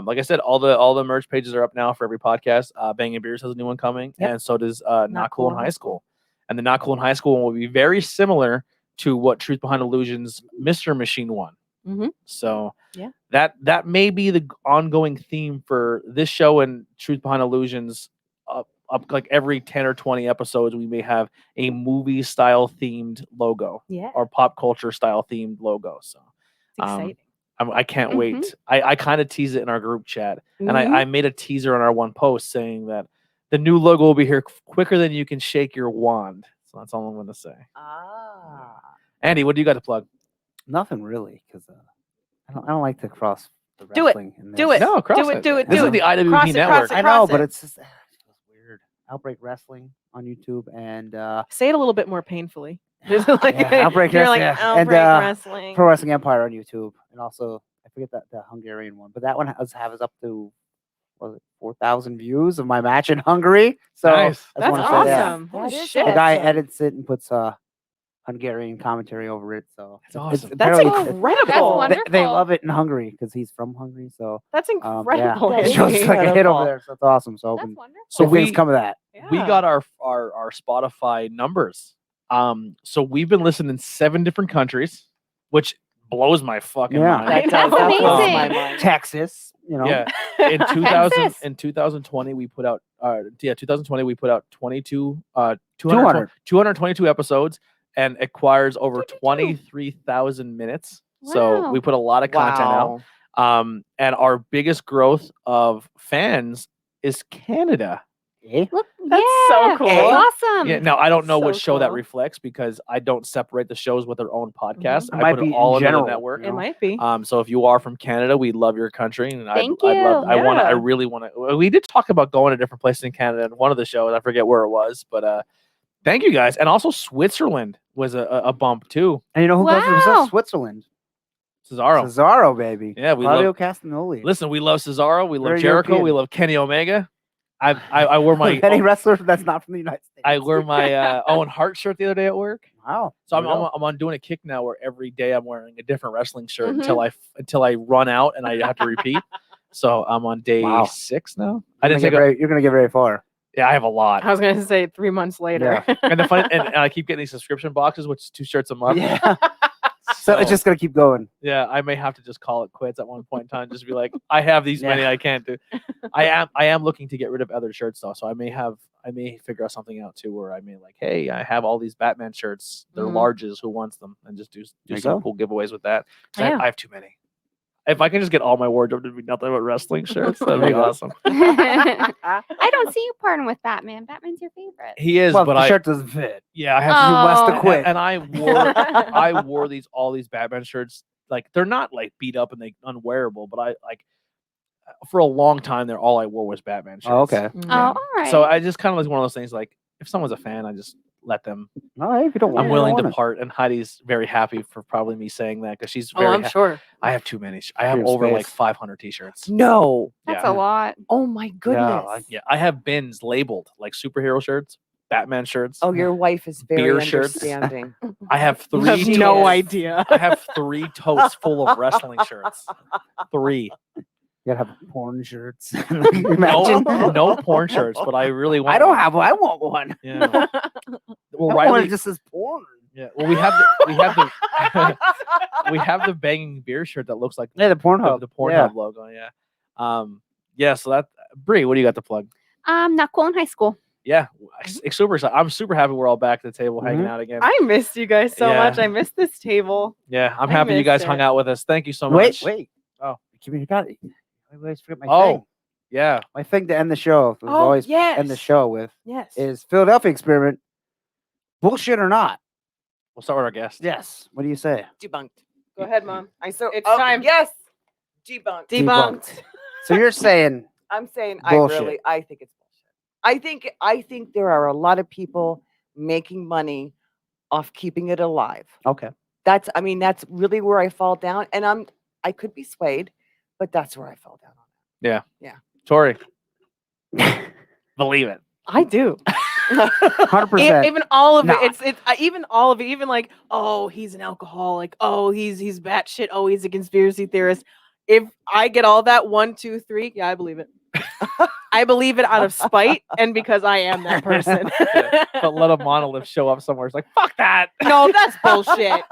Like I said, all the merch pages are up now for every podcast. Banging Beers has a new one coming, Yep. and so does Not Cool in High School. And the Not Cool in High School one will be very similar to what Truth Behind Illusions Mystery Machine one. Mhm. So Yeah. that may be the ongoing theme for this show and Truth Behind Illusions. Up like every 10 or 20 episodes, we may have a movie style themed logo Yeah. or pop culture style themed logo. So It's exciting. I can't wait. I kind of tease it in our group chat, and Mhm. I made a teaser on our one post saying that the new logo will be here quicker than you can shake your wand. So that's all I'm going to say. Andy, what do you got to plug? Nothing really, because I don't like to cross the Do it. wrestling. in Do this. it. No, cross Do it, do it, This do is it. the IWEP Cross it, network. cross it. I know, but it. it's just it feels weird. Outbreak Wrestling on YouTube and Say it a little bit more painfully. Just like, Yeah, Outbreak you're like, Wrestling, Outbreak and, Wrestling. Pro Wrestling Empire on YouTube, and also I forget the Hungarian one, but that one has up to 4,000 views of my match in Hungary. So Nice. I That's just wanna say that. awesome. Holy That is shit. The guy awesome. edits it and puts Hungarian commentary over it. So That's awesome. That's apparently incredible. That's wonderful. they love it in Hungary because he's from Hungary. So That's yeah, incredible. That it is shows like a hit incredible. over there. So it's awesome. So That's hoping wonderful. So good things we- come of that. We Yeah. got our Spotify numbers. So we've been listening in 7 different countries, which blows my fucking Yeah. mind. That That's does. That blows my amazing. mind. Texas, Yeah. In 2000 Texas. in 2020 we put out 2020 we put out 22 200. 222 episodes and acquires over 23,000 minutes. So Wow. we put a lot of content out. Wow. And our biggest growth of fans is Canada. Eh? Look, That's so yeah, cool. Awesome. Yeah, now I don't know what So show that cool. reflects because I don't separate the shows with their own podcast. It I might put be it in all under general, the network. you It know? might be. So if you are from Canada, we love your country, and Thank I love. you. I want. I Yeah. really want to. We did talk about going to different places in Canada in one of the shows. I forget where it was, but thank you guys. And also Switzerland was a bump too. And you know who goes to Wow. Switzerland? Cesaro. Cesaro, baby. Yeah, we Claudio love. Castagnoli. Listen, we love Cesaro. We love Very Jericho. We European. love Kenny Omega. I wear my Any wrestler that's not from the United States. I wear my Owen Hart shirt the other day at work. Wow. So there we go. I'm on doing a kick now where every day I'm wearing a different wrestling shirt Mhm. until I run out and I have to repeat. So I'm on day Wow. 6 now. I You're didn't gonna take get very, you're gonna get very far. Yeah, I have a lot. I was gonna say 3 months later. And the fun and I keep getting these subscription boxes, which is 2 shirts a month. Yeah. So it's just gonna keep going. Yeah, I may have to just call it quits at one point in time. Just be like, I have these many, I can't do. I am looking to get rid of other shirts though, so I may figure out something out too, where I may like, hey, I have all these Batman shirts. They're Mhm. larges. Who wants them? And just do There you some go. cool giveaways with that. 'Cause Yeah. I have too many. If I can just get all my wardrobe to be nothing but wrestling shirts, that'd There be you go. awesome. I don't see you parting with Batman. Batman's your favorite. He is, Well, but the I shirt doesn't fit. yeah, I have You must Oh. have quit. and I wore all these Batman shirts. Like they're not like beat up and they unwearable, but I like for a long time there all I wore was Batman shirts. Oh, okay. Oh, Yeah. all right. So I just kind of like one of those things like if someone's a fan, I just let them. No, hey, if you don't want I'm it, you willing don't to want it. part, and Heidi's very happy for probably me saying that because she's Oh, very. I'm sure. I have too many. I have Clear over like space. 500 t-shirts. No. That's yeah. a lot. Oh my goodness. Yeah, I have bins labeled like superhero shirts, Batman shirts. Oh, your wife is very Beer shirts. understanding. I have You 3. have She no is. idea. I have 3 totes full of wrestling shirts. 3. You gotta have porn shirts. No, Imagine. no porn shirts, but I really want. I don't one. have one. I want one. Yeah. Well, I want one Riley. that just says porn. Yeah. Well, we have the we have the banging beer shirt that looks like Yeah, the Pornhub. the Pornhub logo. Yeah. Yeah. So that Bree, what do you got to plug? Not cool in high school. Yeah. Super excited. I'm super happy we're all back at the table hanging Mhm. out again. I missed you guys so Yeah. much. I missed this table. Yeah. I'm I happy you guys missed hung it. out with us. Thank you so Wait, much. wait. Oh. You got it. I always forget my Oh. thing. Yeah. My thing to end the show. Oh, Always yes. end the show with Yes. is Philadelphia experiment. Bullshit or not? We'll start with our guest. Yes. What do you say? Debunked. Go ahead, Mom. I so It's time. Yes. Debunked. Debunked. So you're saying I'm saying Bullshit. I think it's bullshit. I think there are a lot of people making money off keeping it alive. okay? That's really where I fall down. And I could be swayed, but that's where I fall down on Tori. Believe it. I do. 100%. Even all of Nah. it. It's even all of it. Even like, oh, he's an alcoholic. Oh, he's batshit. Oh, he's a conspiracy theorist. If I get all that 1, 2, 3, yeah, I believe it. I believe it out of spite and because I am that person. But let a monolith show up somewhere. It's like, fuck that. No, that's bullshit.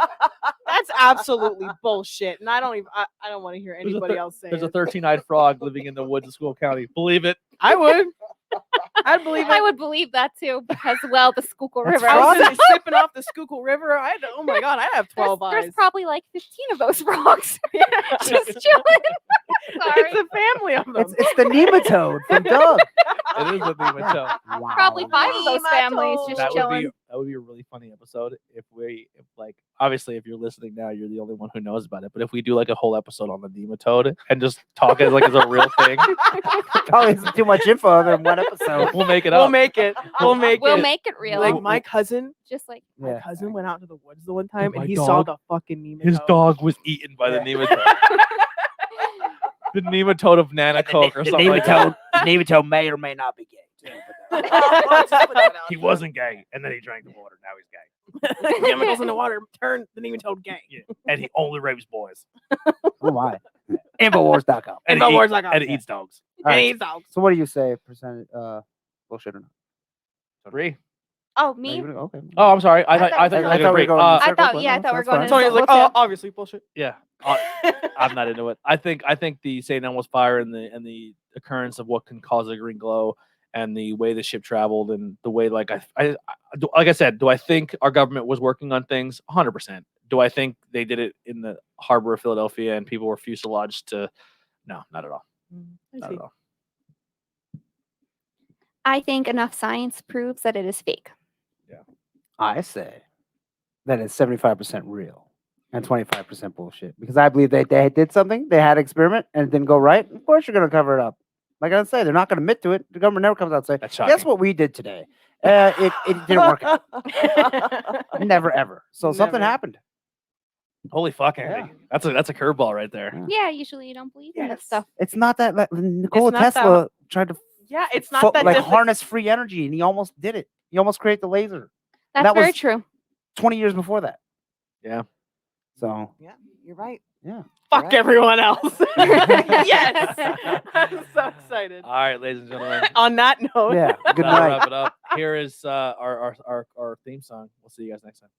That's absolutely bullshit. And I don't want to hear There's a anybody thir- else say There's a it. 13-eyed frog living in the woods of School County. Believe it. I would. I'd believe it. I would believe that too because, well, the Schuylkill That's River. I was frog- gonna be sipping off the Schuylkill River. Oh my god, I have 12 There's eyes. probably like 15 of those frogs Yeah. just chilling. Sorry. It's a family of them. It's the nematode from Doug. It is a nematode. Wow. Probably 5 of those families just That chilling. would be a really funny episode if like obviously if you're listening now you're the only one who knows about it, but if we do like a whole episode on the nematode and just talk as like it's a real thing, Probably isn't too much info in one episode. we'll make it We'll up. make it. We'll make We'll it. make it real. Like my cousin just like My cousin went out to the woods the one time my and he saw dog- the fucking nematode. His dog was eaten by the nematode. The nematode of Nana Coke or something like that. Nematode may or may not be gay. too, but He wasn't gay, and then he drank the water. Now he's gay. Chemicals in the water turn the nematode gay. And he only rapes boys. Oh my. Infowars.com. And Infowars.com. and he eats dogs. All right, And he's dogs. So what do you say? Percentage? Bullshit or not? 3. Oh, No, me? you wouldn't- okay. Oh, I'm sorry. I thought thought- you I were thought we were break. going. I circle, thought- but yeah, I no, thought we were that's going fine. in Tony's like, bullshit. oh, obviously bullshit. Yeah, I'm not into it. I think the St. Elmo's fire and the occurrence of what can cause a green glow and the way the ship traveled and the way like I said, do I think our government was working on things? 100%. Do I think they did it in the harbor of Philadelphia and people were fuselaged to? No, not at all. Not at all. I think enough science proves that it is fake. I say that it's 75% real and 25% bullshit because I believe they did something. They had an experiment and it didn't go right. Of course, you're going to cover it up. Like I say, they're not going to admit to it. The government never comes out and say, That's "Guess shocking. what we did today? It didn't work out. Never ever." So something Never. happened. Holy fuck, Andy. That's a curveball right there. Yeah, usually you don't believe in that Yes. stuff. It's not that Nikola not that- Tesla tried to Yeah, it's not that like difficult. harness free energy, and he almost did it. He almost created the laser. That's that very was- true. 20 years before that. Yeah. So Yeah, you're right. yeah. Fuck Right. everyone else. Yes. I'm so excited. All right, ladies and gentlemen. On that note. Yeah. Good That'll night. wrap it up. Here is our theme song. We'll see you guys next time.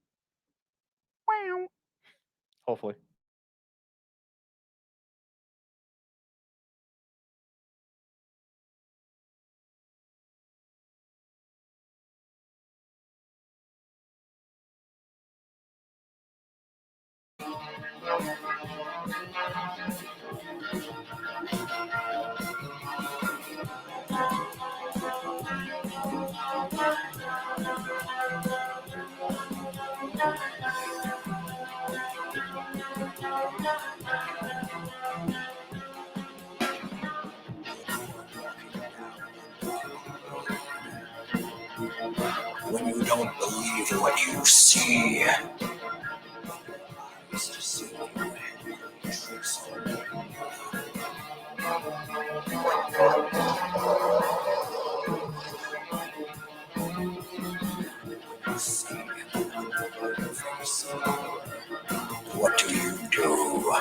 Hopefully. When you don't believe in what you see, it's to see tricks on you. See what do you do?